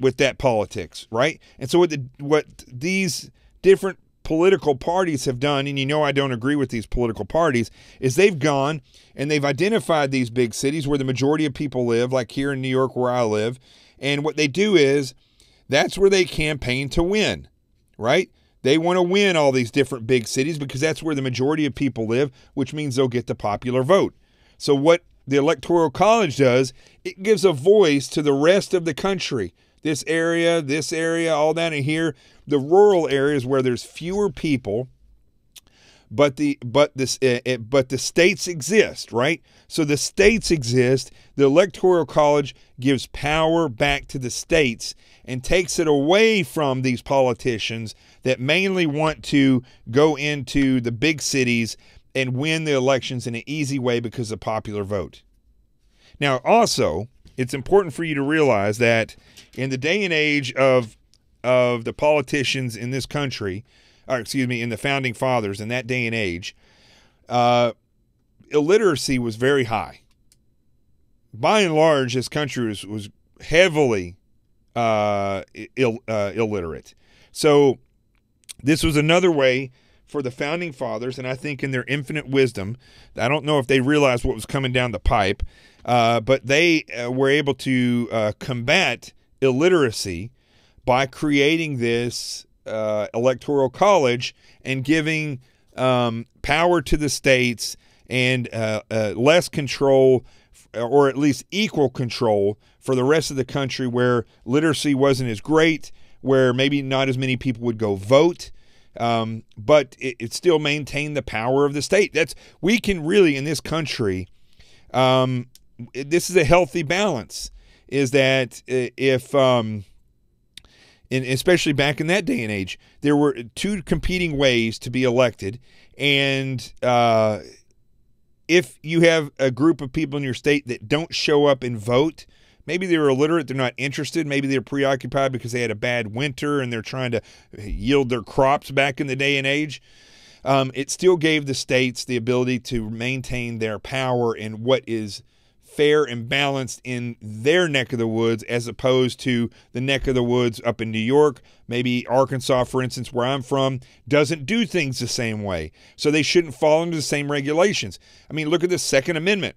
with that politics, right? And so what these different political parties have done, and I don't agree with these political parties, is they've gone and they've identified these big cities where the majority of people live, like here in New York where I live, and what they do is that's where they campaign to win, right? They want to win all these different big cities because that's where the majority of people live, which means they'll get the popular vote. So what the Electoral College does, it gives a voice to the rest of the country. This area, all down in here, the rural areas where there's fewer people, but the states exist, right? So the states exist. The Electoral College gives power back to the states and takes it away from these politicians that mainly want to go into the big cities and win the elections in an easy way because of popular vote. Now, also, it's important for you to realize that in the day and age of the politicians in this country, in the founding fathers in that day and age, illiteracy was very high. By and large, this country was heavily illiterate. So this was another way for the founding fathers, and I think in their infinite wisdom, I don't know if they realized what was coming down the pipe, but they were able to combat illiteracy by creating this Electoral College and giving power to the states and less control, or at least equal control, for the rest of the country where literacy wasn't as great, where maybe not as many people would go vote. But it still maintained the power of the state. We can really, in this country, this is a healthy balance, is that if, and especially back in that day and age, there were two competing ways to be elected. And if you have a group of people in your state that don't show up and vote, maybe they're illiterate, they're not interested, maybe they're preoccupied because they had a bad winter and they're trying to yield their crops back in the day and age, it still gave the states the ability to maintain their power in what is fair and balanced in their neck of the woods, as opposed to the neck of the woods up in New York. Maybe Arkansas, for instance, where I'm from, doesn't do things the same way. So they shouldn't fall into the same regulations. I mean, look at the Second Amendment.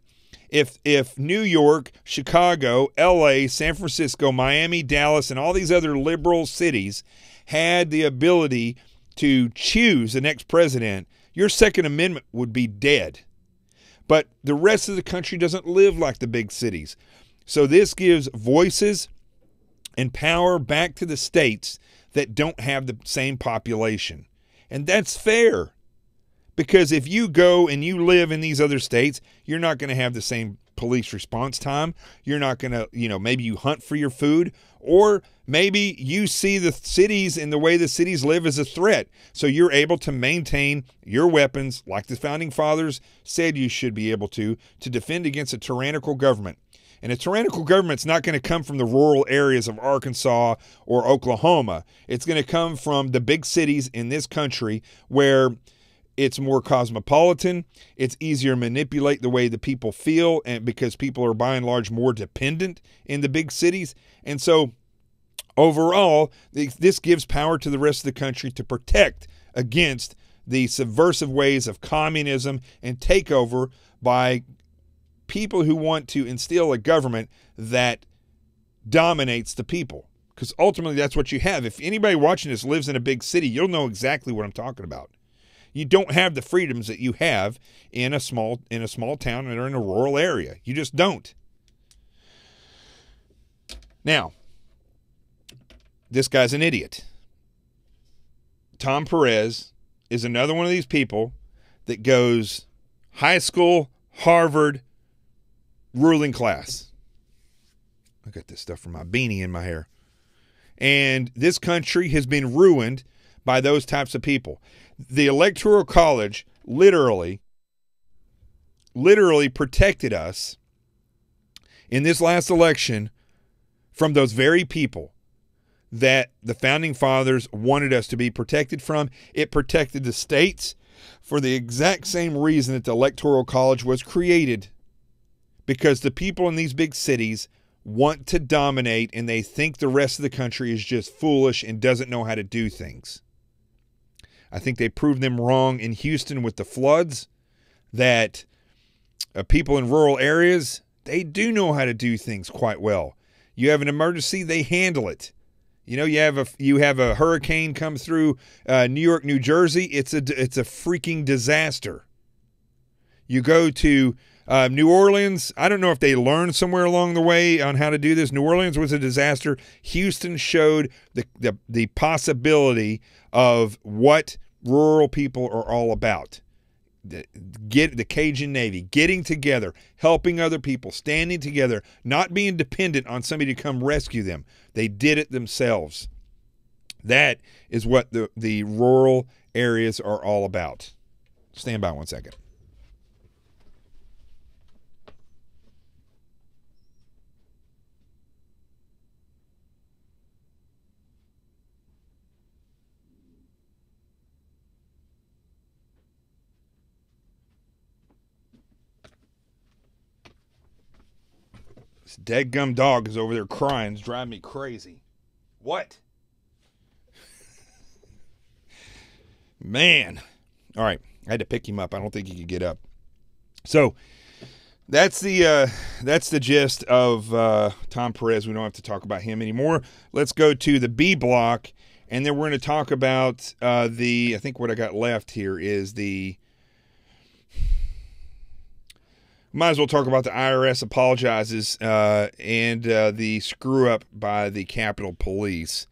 If New York, Chicago, L.A., San Francisco, Miami, Dallas, and all these other liberal cities had the ability to choose the next president, your Second Amendment would be dead. But the rest of the country doesn't live like the big cities. So this gives voices and power back to the states that don't have the same population. And that's fair. Because if you go and you live in these other states, you're not going to have the same police response time. You're not going to, maybe you hunt for your food, or maybe you see the cities and the way the cities live as a threat. So you're able to maintain your weapons like the founding fathers said you should be able to defend against a tyrannical government. And a tyrannical government's not going to come from the rural areas of Arkansas or Oklahoma. It's going to come from the big cities in this country where it's more cosmopolitan. It's easier to manipulate the way the people feel, and because people are by and large more dependent in the big cities. And so overall, this gives power to the rest of the country to protect against the subversive ways of communism and takeover by people who want to instill a government that dominates the people. Because ultimately that's what you have. If anybody watching this lives in a big city, you'll know exactly what I'm talking about. You don't have the freedoms that you have in a small town or in a rural area. You just don't. Now, this guy's an idiot. Tom Perez is another one of these people that goes high school, Harvard, ruling class. I got this stuff from my beanie in my hair. And this country has been ruined by those types of people. The Electoral College literally protected us in this last election from those very people that the Founding Fathers wanted us to be protected from. It protected the states for the exact same reason that the Electoral College was created. Because the people in these big cities want to dominate, and they think the rest of the country is just foolish and doesn't know how to do things. I think they proved them wrong in Houston with the floods, that people in rural areas, they do know how to do things quite well. You have an emergency, they handle it. You know, you have a hurricane come through New York, New Jersey, it's a freaking disaster. You go to New Orleans, I don't know if they learned somewhere along the way on how to do this. New Orleans was a disaster. Houston showed the possibility of what rural people are all about. The Cajun Navy, getting together, helping other people, standing together, not being dependent on somebody to come rescue them. They did it themselves. That is what the rural areas are all about. Stand by one second. This deadgum dog is over there crying. It's driving me crazy. What? Man. All right. I had to pick him up. I don't think he could get up. So that's the gist of Tom Perez. We don't have to talk about him anymore. Let's go to the B block, and then we're going to talk about I think what I got left here is might as well talk about the IRS apologizes and the screw up by the Capitol Police.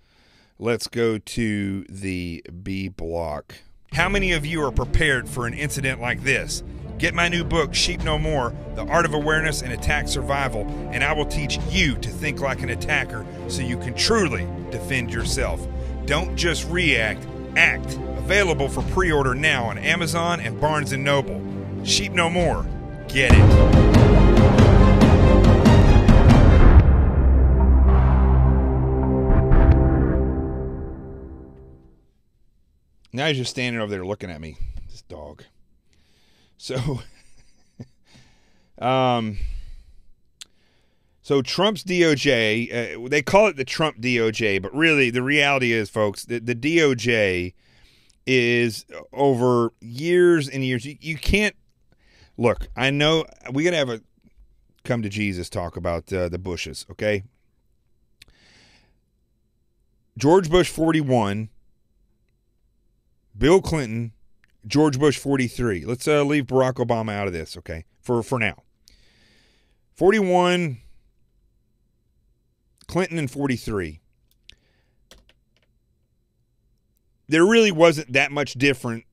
Let's go to the B block. How many of you are prepared for an incident like this? Get my new book, Sheep No More, The Art of Awareness and Attack Survival, and I will teach you to think like an attacker so you can truly defend yourself. Don't just react, act. Available for pre-order now on Amazon and Barnes & Noble. Sheep No More. Get it. Now he's just standing over there looking at me, this dog. So, so Trump's DOJ, they call it the Trump DOJ, but really the reality is, folks, the DOJ is over years and years. You can't. Look, I know we got to have a come to Jesus talk about the Bushes, okay? George Bush 41, Bill Clinton, George Bush 43. Let's leave Barack Obama out of this, okay, for now. 41, Clinton, and 43. There really wasn't that much difference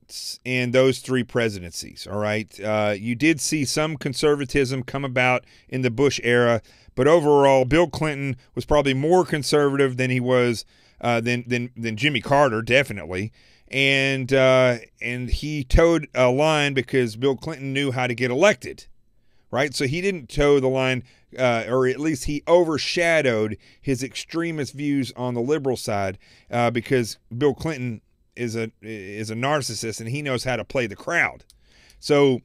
in those three presidencies, all right? You did see some conservatism come about in the Bush era, but overall, Bill Clinton was probably more conservative than he was than Jimmy Carter, definitely. And he towed a line because Bill Clinton knew how to get elected, right? So he didn't toe the line, or at least he overshadowed his extremist views on the liberal side because Bill Clinton is a narcissist and he knows how to play the crowd. So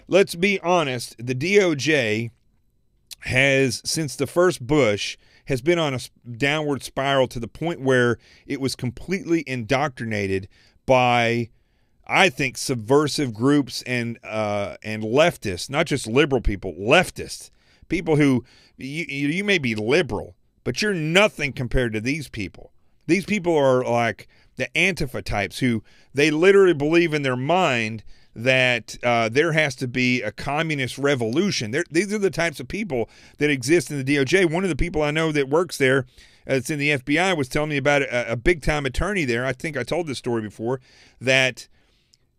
let's be honest, the DOJ has, since the first Bush, has been on a downward spiral to the point where it was completely indoctrinated by, I think, subversive groups and leftists, not just liberal people, leftists, people who you may be liberal, but you're nothing compared to these people. These people are like the Antifa types, who they literally believe in their mind that there has to be a communist revolution. These are the types of people that exist in the DOJ. One of the people I know that works there, that's in the FBI, was telling me about a big-time attorney there. I think I told this story before, that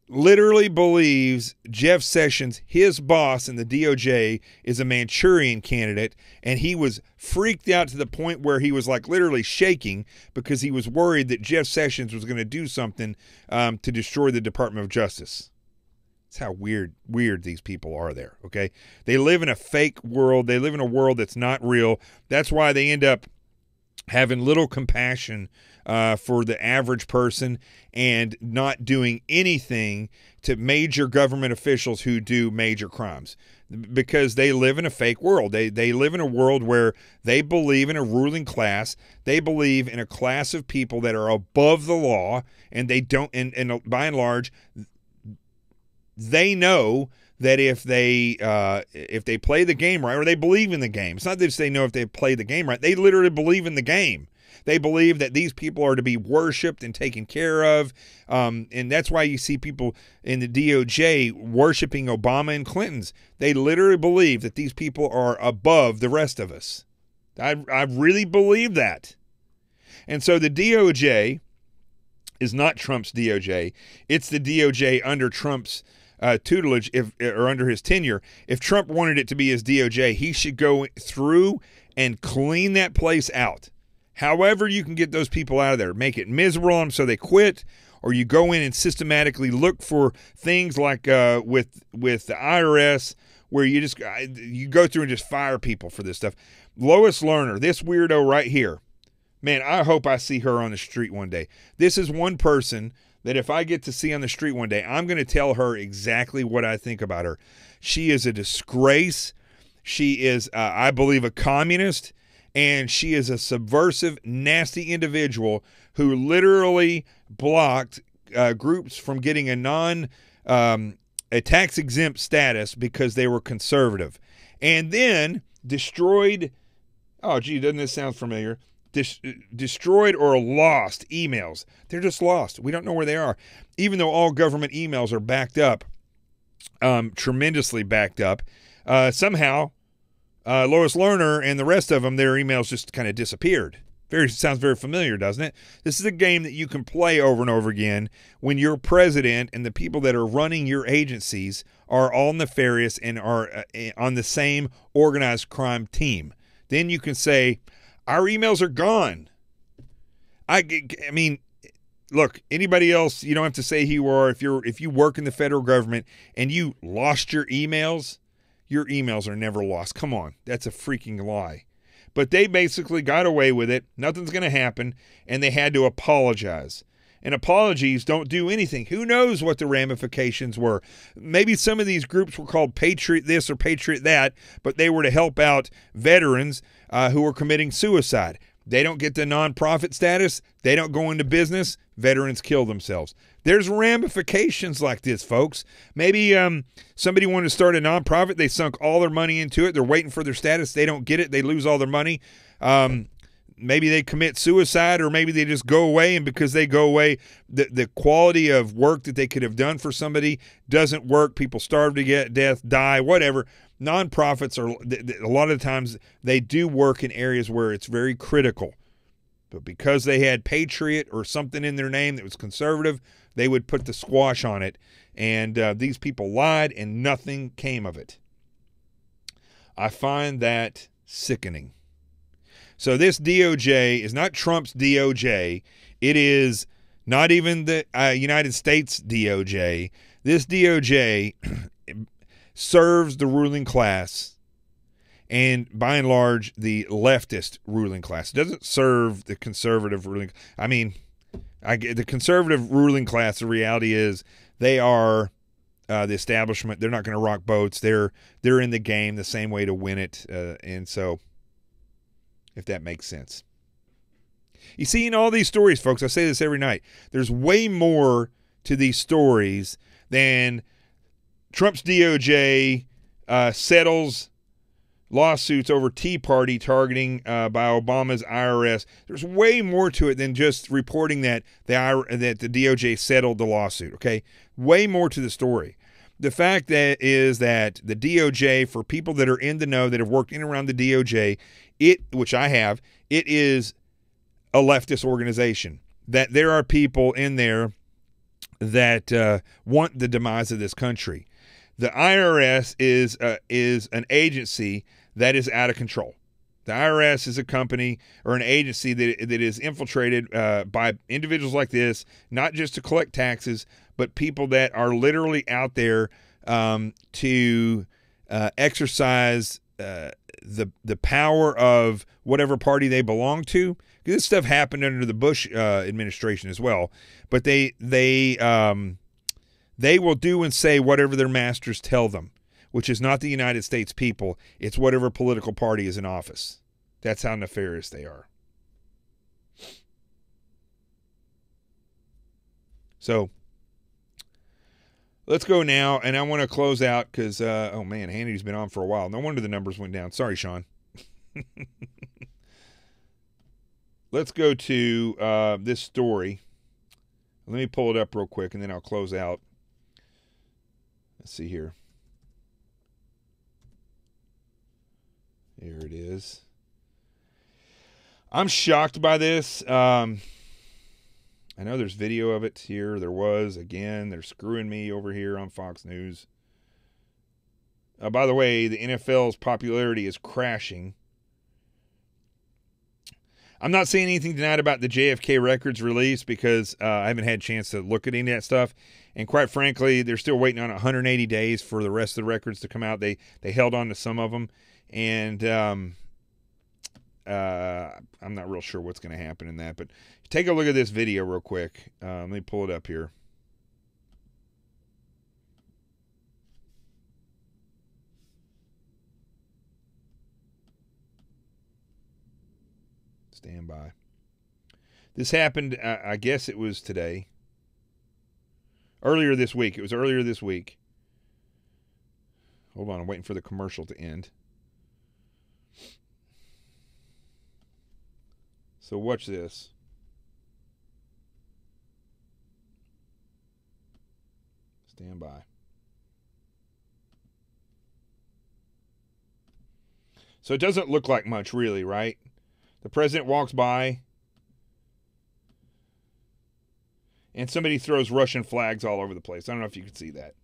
literally believes Jeff Sessions, his boss in the DOJ, is a Manchurian candidate, and he was freaked out to the point where he was like literally shaking because he was worried that Jeff Sessions was going to do something to destroy the Department of Justice. That's how weird these people are there, okay? They live in a fake world. They live in a world that's not real. That's why they end up having little compassion for the average person and not doing anything to major government officials who do major crimes, because they live in a fake world. They live in a world where they believe in a ruling class. They believe in a class of people that are above the law, and they don't, and by and large, they know that if they play the game right, or they believe in the game. It's not that they know if they play the game right. They literally believe in the game. They believe that these people are to be worshipped and taken care of. And that's why you see people in the DOJ worshiping Obama and Clinton's. They literally believe that these people are above the rest of us. I really believe that. And so the DOJ is not Trump's DOJ. It's the DOJ under Trump's tutelage, or under his tenure. If Trump wanted it to be his DOJ, he should go through and clean that place out. However you can get those people out of there, make it miserable on them so they quit, or you go in and systematically look for things like with the IRS, where you go through and just fire people for this stuff. Lois Lerner, this weirdo right here, man, I hope I see her on the street one day. This is one person that if I get to see on the street one day, I'm going to tell her exactly what I think about her. She is a disgrace. She is, I believe, a communist, and she is a subversive, nasty individual who literally blocked groups from getting a tax-exempt status because they were conservative, and then destroyed, oh, gee, doesn't this sound familiar? Destroyed or lost emails. They're just lost. We don't know where they are. Even though all government emails are backed up, tremendously backed up, somehow Lois Lerner and the rest of them, their emails just kind of disappeared. Sounds very familiar, doesn't it? This is a game that you can play over and over again when your president and the people that are running your agencies are all nefarious and are on the same organized crime team. Then you can say, our emails are gone. I mean, look, anybody else, you don't have to say who you are. If you work in the federal government and you lost your emails are never lost. Come on, that's a freaking lie. But they basically got away with it. Nothing's going to happen, and they had to apologize. And apologies don't do anything. Who knows what the ramifications were? Maybe some of these groups were called Patriot this or Patriot that, but they were to help out veterans who were committing suicide. They don't get the nonprofit status. They don't go into business. Veterans kill themselves. There's ramifications like this, folks. Maybe somebody wanted to start a nonprofit. They sunk all their money into it. They're waiting for their status. They don't get it. They lose all their money. Maybe they commit suicide, or maybe they just go away, and because they go away, the quality of work that they could have done for somebody doesn't work. People starve to death, die, whatever. Nonprofits a lot of the times they do work in areas where it's very critical. But because they had Patriot or something in their name that was conservative, they would put the squash on it. And these people lied, and nothing came of it. I find that sickening. So this DOJ is not Trump's DOJ. It is not even the United States DOJ. This DOJ serves the ruling class, and by and large, the leftist ruling class. It doesn't serve the conservative ruling. I mean, the conservative ruling class, the reality is they are the establishment. They're not going to rock boats. They're in the game the same way to win it. And so, if that makes sense. You see, in all these stories, folks, I say this every night, there's way more to these stories than Trump's DOJ settles lawsuits over Tea Party targeting by Obama's IRS. There's way more to it than just reporting that the DOJ settled the lawsuit, okay? Way more to the story. The fact that is that the DOJ, for people that are in the know, that have worked in and around the DOJ, which I have, it is a leftist organization. That there are people in there that want the demise of this country. The IRS is an agency that is out of control. The IRS is a company or an agency that is infiltrated by individuals like this, not just to collect taxes, but people that are literally out there to exercise the power of whatever party they belong to. This stuff happened under the Bush administration as well, but they will do and say whatever their masters tell them, which is not the United States people. It's whatever political party is in office. That's how nefarious they are. So let's go now, and I want to close out because, oh man, Hannity's been on for a while. No wonder the numbers went down. Sorry, Sean. Let's go to this story. Let me pull it up real quick, and then I'll close out. Let's see here. Here it is. I'm shocked by this. I know there's video of it here. There was. Again, they're screwing me over here on Fox News. By the way, the NFL's popularity is crashing. I'm not saying anything tonight about the JFK records release because I haven't had a chance to look at any of that stuff. And quite frankly, they're still waiting on 180 days for the rest of the records to come out. They held on to some of them. And I'm not real sure what's going to happen in that. But take a look at this video real quick. Let me pull it up here. Stand by. This happened, I guess it was today. Earlier this week. It was earlier this week. Hold on, I'm waiting for the commercial to end. So watch this. Stand by. So it doesn't look like much, really, right? The president walks by, and somebody throws Russian flags all over the place. I don't know if you can see that.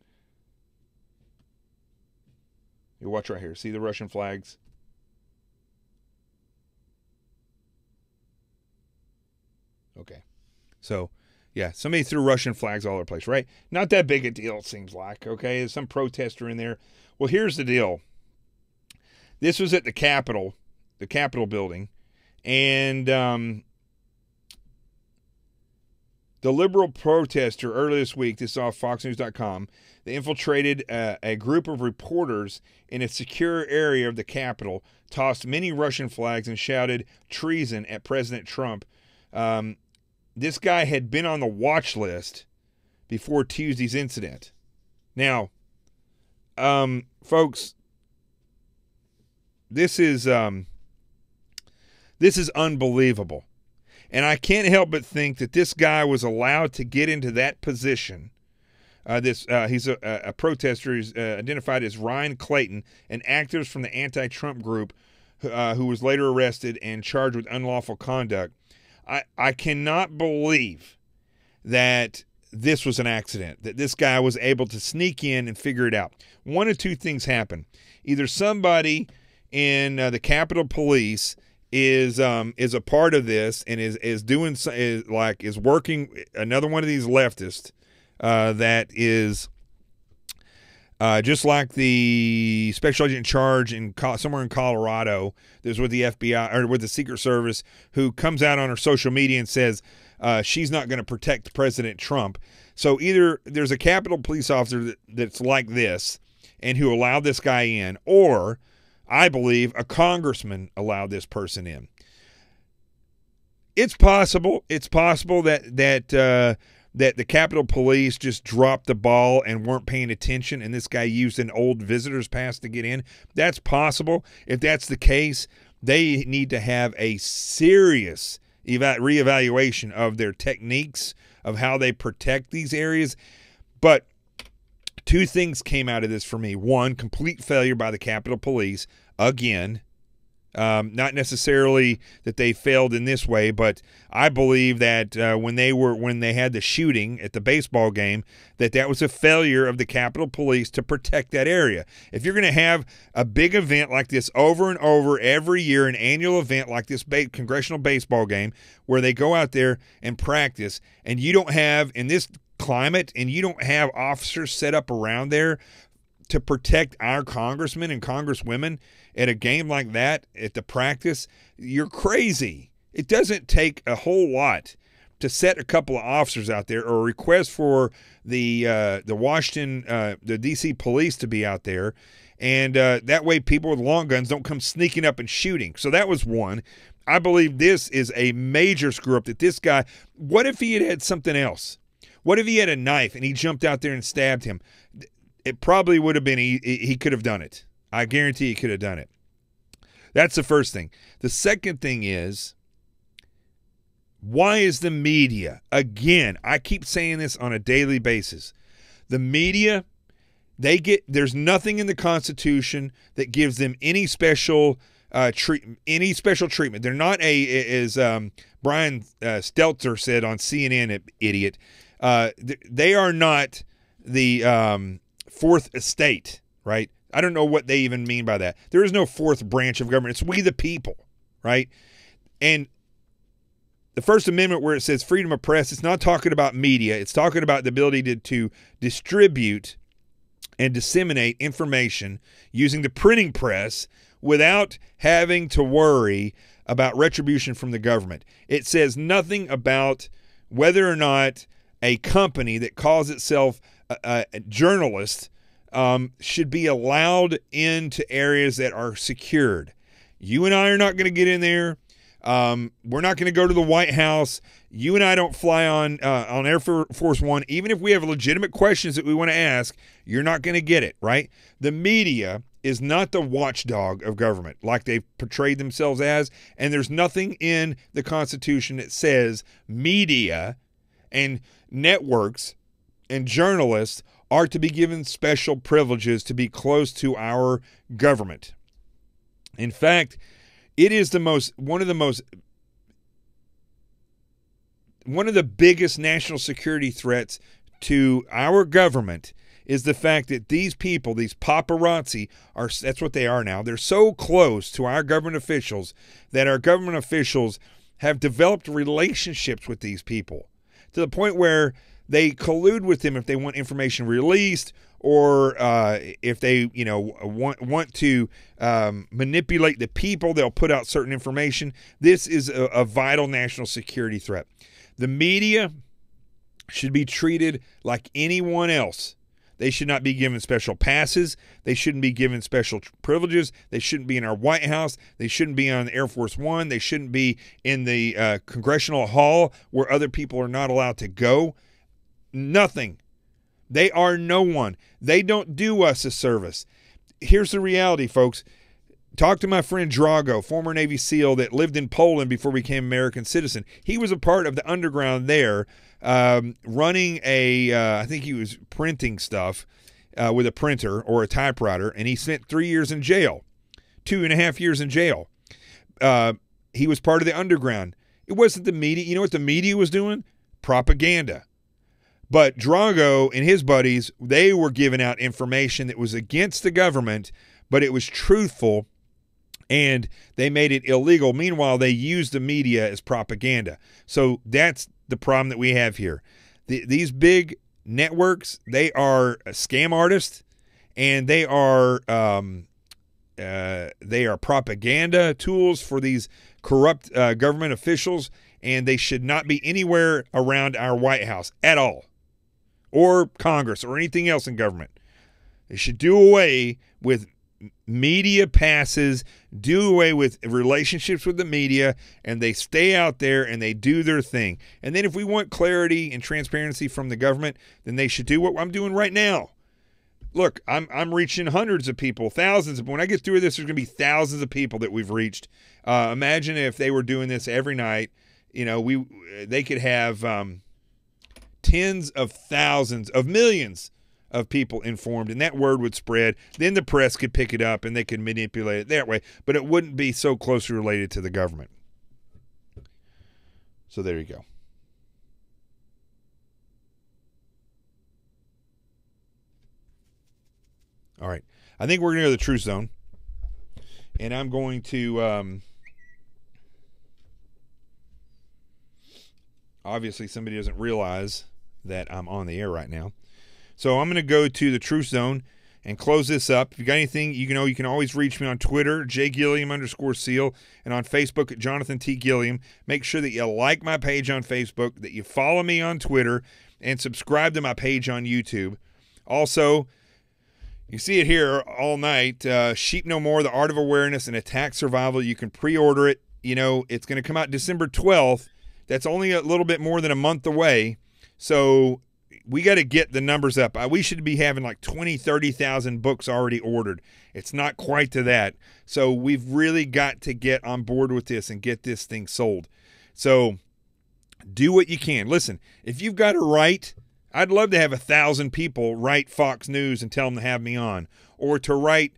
You watch right here. See the Russian flags? Okay. So, yeah, somebody threw Russian flags all over the place, right? Not that big a deal, it seems like, okay? There's some protester in there. Well, here's the deal. This was at the Capitol building. And the liberal protester earlier this week, this is off FoxNews.com, they infiltrated a group of reporters in a secure area of the Capitol, tossed many Russian flags, and shouted treason at President Trump. This guy had been on the watch list before Tuesday's incident. Now, folks, this is unbelievable. And I can't help but think that this guy was allowed to get into that position. He's a protester. He's identified as Ryan Clayton, an activist from the anti-Trump group who was later arrested and charged with unlawful conduct. I cannot believe that this was an accident, that this guy was able to sneak in and figure it out. One of two things happen. Either somebody in the Capitol Police is a part of this and is working, another one of these leftists that is just like the special agent in charge somewhere in Colorado. There's with the FBI or with the Secret Service, who comes out on her social media and says she's not going to protect President Trump. So either there's a Capitol Police officer that's like this and who allowed this guy in, or I believe a congressman allowed this person in. It's possible. It's possible that that the Capitol Police just dropped the ball and weren't paying attention, and this guy used an old visitor's pass to get in. That's possible. If that's the case, they need to have a serious reevaluation of their techniques of how they protect these areas. But two things came out of this for me. One, complete failure by the Capitol Police, again. Not necessarily that they failed in this way, but I believe that when they had the shooting at the baseball game, that was a failure of the Capitol Police to protect that area. If you're going to have a big event like this over and over every year, an annual event like this congressional baseball game where they go out there and practice, and you don't have, in this climate, and you don't have officers set up around there to protect our congressmen and congresswomen at a game like that, at the practice, you're crazy. It doesn't take a whole lot to set a couple of officers out there, or a request for the Washington, the D.C. police to be out there, and that way people with long guns don't come sneaking up and shooting. So that was one. I believe this is a major screw up that this guy, what if he had had something else? What if he had a knife and he jumped out there and stabbed him? It probably would have been, he could have done it. I guarantee he could have done it. That's the first thing. The second thing is, why is the media, again, I keep saying this on a daily basis, the media, there's nothing in the Constitution that gives them any special treatment. They're not as Brian Stelter said on CNN, idiot, they are not the fourth estate, right? I don't know what they even mean by that. There is no fourth branch of government. It's we the people, right? And the First Amendment, where it says freedom of press, it's not talking about media. It's talking about the ability to distribute and disseminate information using the printing press without having to worry about retribution from the government. It says nothing about whether or not a company that calls itself a journalist should be allowed into areas that are secured. You and I are not going to get in there. We're not going to go to the White House. You and I don't fly on Air Force One. Even if we have legitimate questions that we want to ask, you're not going to get it, right? The media is not the watchdog of government like they've portrayed themselves as, and there's nothing in the Constitution that says media and networks and journalists are to be given special privileges to be close to our government. In fact, it is one of the biggest national security threats to our government is the fact that these people, these paparazzi, that's what they are now. They're so close to our government officials that our government officials have developed relationships with these people to the point where they collude with them if they want information released, or if they, want to manipulate the people, they'll put out certain information. This is a vital national security threat. The media should be treated like anyone else. They should not be given special passes. They shouldn't be given special privileges. They shouldn't be in our White House. They shouldn't be on Air Force One. They shouldn't be in the congressional hall where other people are not allowed to go. Nothing. They are no one. They don't do us a service. Here's the reality, folks. Talk to my friend Drago, former Navy SEAL that lived in Poland before he became an American citizen. He was a part of the underground there, running I think he was printing stuff with a printer or a typewriter, and he spent 3 years in jail, 2.5 years in jail. He was part of the underground. It wasn't the media. You know what the media was doing? Propaganda. But Drago and his buddies, they were giving out information that was against the government, but it was truthful, and they made it illegal. Meanwhile, they used the media as propaganda. So that's the problem that we have here. These big networks, they are scam artists, and they are propaganda tools for these corrupt government officials, and they should not be anywhere around our White House at all, or Congress, or anything else in government. They should do away with media passes, do away with relationships with the media, and they stay out there and they do their thing. And then if we want clarity and transparency from the government, then they should do what I'm doing right now. Look, I'm reaching hundreds of people, thousands. When I get through this, there's going to be thousands of people that we've reached. Imagine if they were doing this every night. You know, they could have tens of thousands of millions of people informed, and that word would spread. Then the press could pick it up and they could manipulate it that way, but it wouldn't be so closely related to the government. So there you go. All right. I think we're going to go to the truth zone, and I'm going to obviously somebody doesn't realize that I'm on the air right now. So I'm going to go to the truth zone and close this up. If you got anything, you can always reach me on Twitter, jgilliam_seal, and on Facebook at Jonathan T. Gilliam. Make sure that you like my page on Facebook, that you follow me on Twitter, and subscribe to my page on YouTube. Also, you see it here all night, Sheep No More, The Art of Awareness and Attack Survival. You can pre-order it. You know, it's going to come out December 12th. That's only a little bit more than a month away. So we got to get the numbers up. We should be having like 20, 30,000 books already ordered. It's not quite to that. So we've really got to get on board with this and get this thing sold. So do what you can. Listen, if you've got to write, I'd love to have 1,000 people write Fox News and tell them to have me on, or to write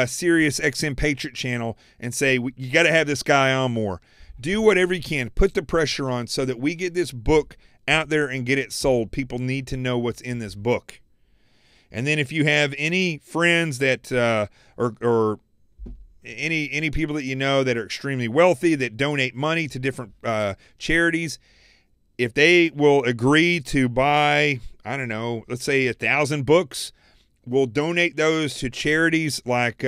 Sirius XM Patriot Channel and say, you got to have this guy on more. Do whatever you can. Put the pressure on so that we get this book out there and get it sold. People need to know what's in this book. And then if you have any friends that or any people that you know that are extremely wealthy that donate money to different charities, if they will agree to buy, I don't know, let's say 1,000 books, we'll donate those to charities like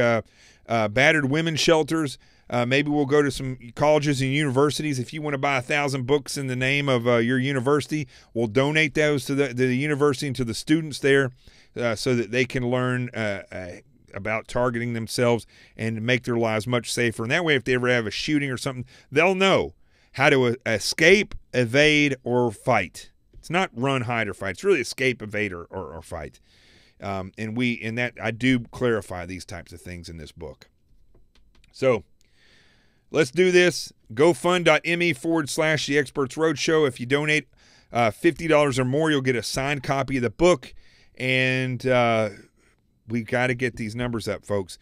battered women's shelters. Maybe we'll go to some colleges and universities. If you want to buy 1,000 books in the name of your university, we'll donate those to the university and to the students there so that they can learn about targeting themselves and make their lives much safer. And that way, if they ever have a shooting or something, they'll know how to escape, evade, or fight. It's not run, hide, or fight. It's really escape, evade, or fight. And that I do clarify these types of things in this book. So let's do this. GoFund.me/The Experts Roadshow. If you donate $50 or more, you'll get a signed copy of the book. And we got to get these numbers up, folks.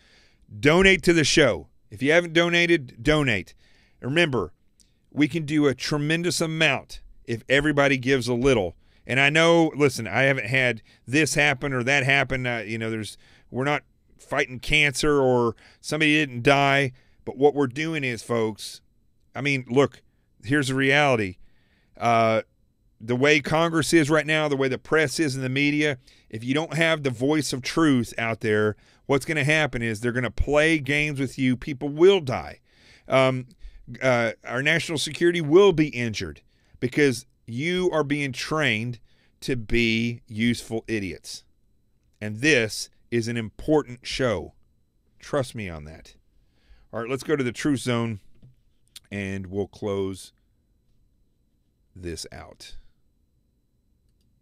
Donate to the show. If you haven't donated, donate. Remember, we can do a tremendous amount if everybody gives a little. And I know, listen, I haven't had this happen or that happen. We're not fighting cancer or somebody didn't die. But what we're doing is, folks, I mean, look, here's the reality. The way Congress is right now, the way the press is and the media, if you don't have the voice of truth out there, what's going to happen is they're going to play games with you. People will die. Our national security will be injured because you are being trained to be useful idiots. And this is an important show. Trust me on that. All right, let's go to the truth zone, and we'll close this out.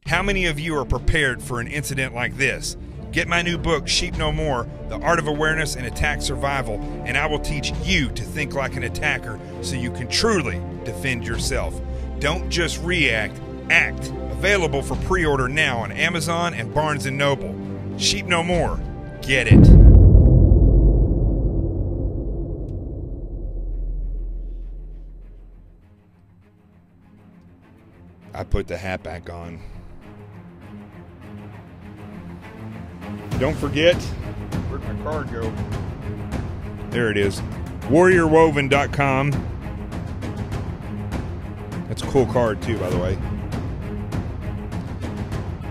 How many of you are prepared for an incident like this? Get my new book, Sheep No More, The Art of Awareness and Attack Survival, and I will teach you to think like an attacker so you can truly defend yourself. Don't just react, act. Available for pre-order now on Amazon and Barnes & Noble. Sheep No More. Get it. I put the hat back on. Don't forget, where'd my card go? There it is. WarriorWoven.com. That's a cool card too, by the way.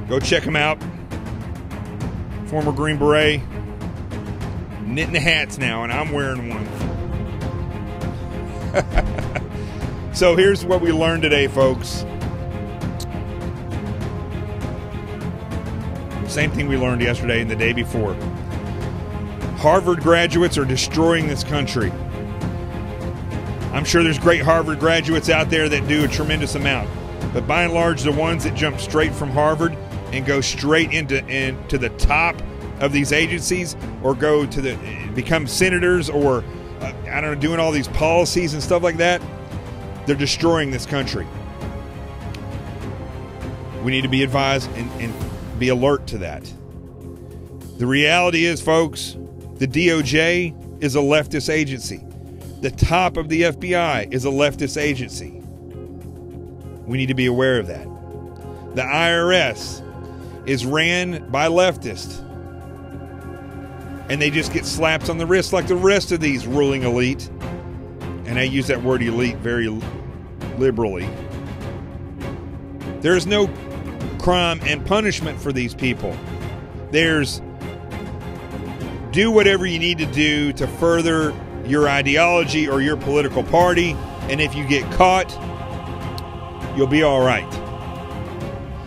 Go check them out. Former Green Beret. Knitting the hats now, and I'm wearing one. So here's what we learned today, folks. Same thing we learned yesterday and the day before. Harvard graduates are destroying this country. I'm sure there's great Harvard graduates out there that do a tremendous amount. But by and large, the ones that jump straight from Harvard and go straight into the top of these agencies, or go to become senators, or I don't know, doing all these policies and stuff like that, they're destroying this country. We need to be advised and be alert to that. The reality is, folks, the DOJ is a leftist agency. The top of the FBI is a leftist agency. We need to be aware of that. The IRS is ran by leftists, and they just get slaps on the wrist like the rest of these ruling elite. And I use that word elite very liberally. There's no crime and punishment for these people. There's do whatever you need to do to further your ideology or your political party, and if you get caught, you'll be all right.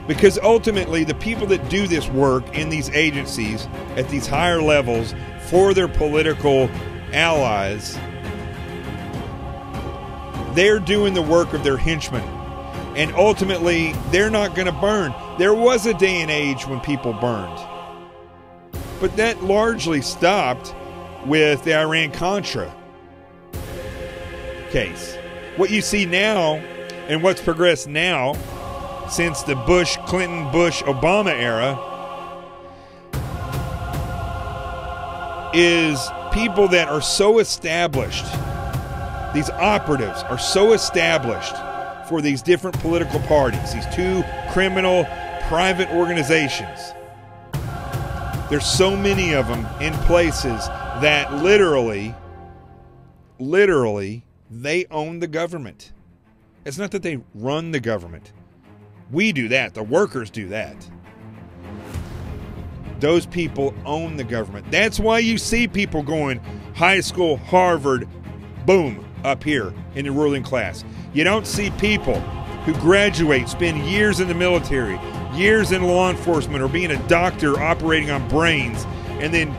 Because ultimately, the people that do this work in these agencies at these higher levels for their political allies, they're doing the work of their henchmen. And ultimately, they're not going to burn. There was a day and age when people burned. But that largely stopped with the Iran-Contra case. What you see now, and what's progressed now, since the Clinton, Obama era, is people that are so established, these operatives are so established for these different political parties, these two criminal private organizations. There's so many of them in places that literally, they own the government. It's not that they run the government. We do that. The workers do that. Those people own the government. That's why you see people going high school, Harvard, boom, up here in the ruling class. You don't see people who graduate, spend years in the military, years in law enforcement, or being a doctor operating on brains, and then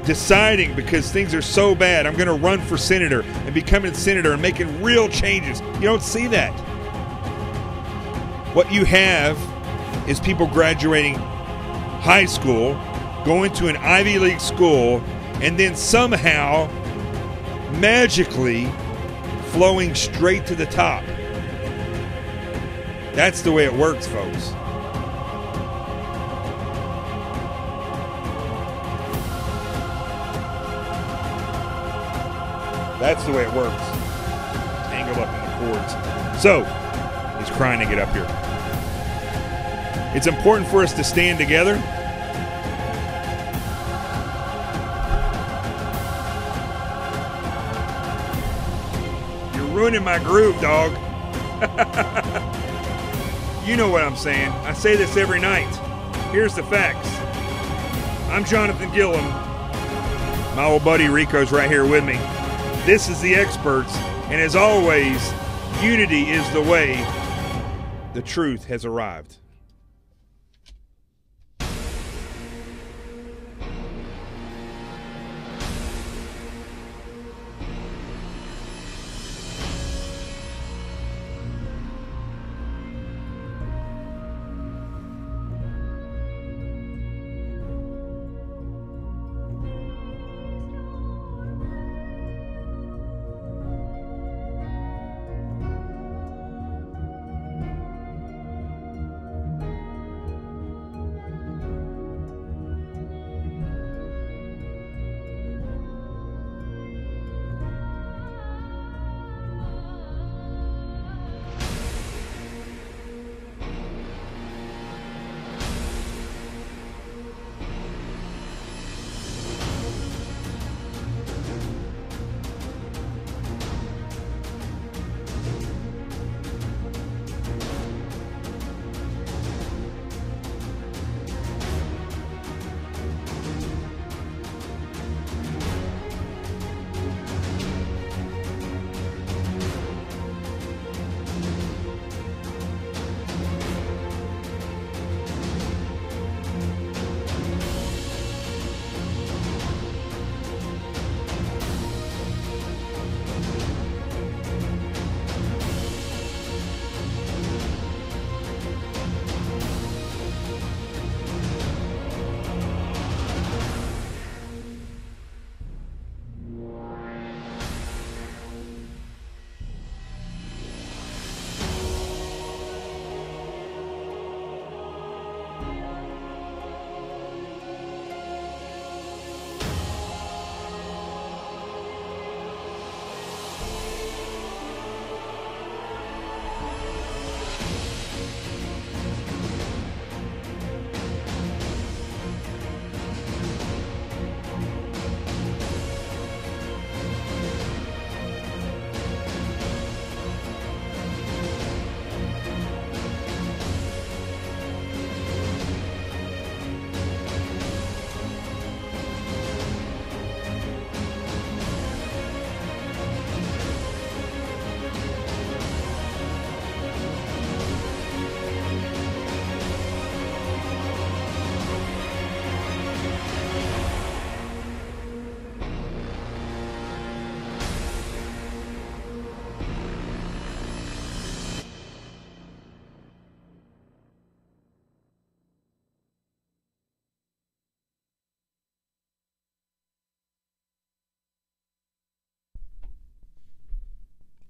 deciding, because things are so bad, I'm going to run for senator and becoming senator and making real changes. You don't see that. What you have is people graduating high school, going to an Ivy League school, and then somehow, magically, flowing straight to the top. That's the way it works, folks. That's the way it works. Tangled up in the cords. So, he's crying to get up here. It's important for us to stand together. You're ruining my groove, dog. You know what I'm saying. I say this every night. Here's the facts. I'm Jonathan Gillum. My old buddy Rico's right here with me. This is The Experts, and as always, unity is the way. The truth has arrived.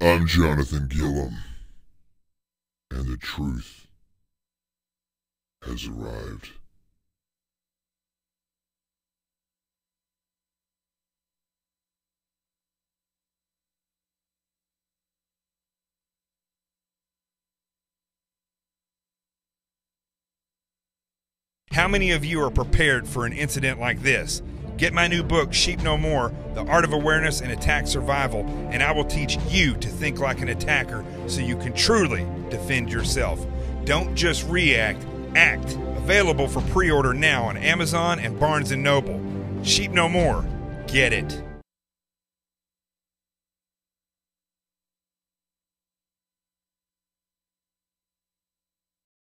I'm Jonathan Gillum, and the truth has arrived. How many of you are prepared for an incident like this? Get my new book, Sheep No More, The Art of Awareness and Attack Survival, and I will teach you to think like an attacker so you can truly defend yourself. Don't just react, act. Available for pre-order now on Amazon and Barnes & Noble. Sheep No More. Get it.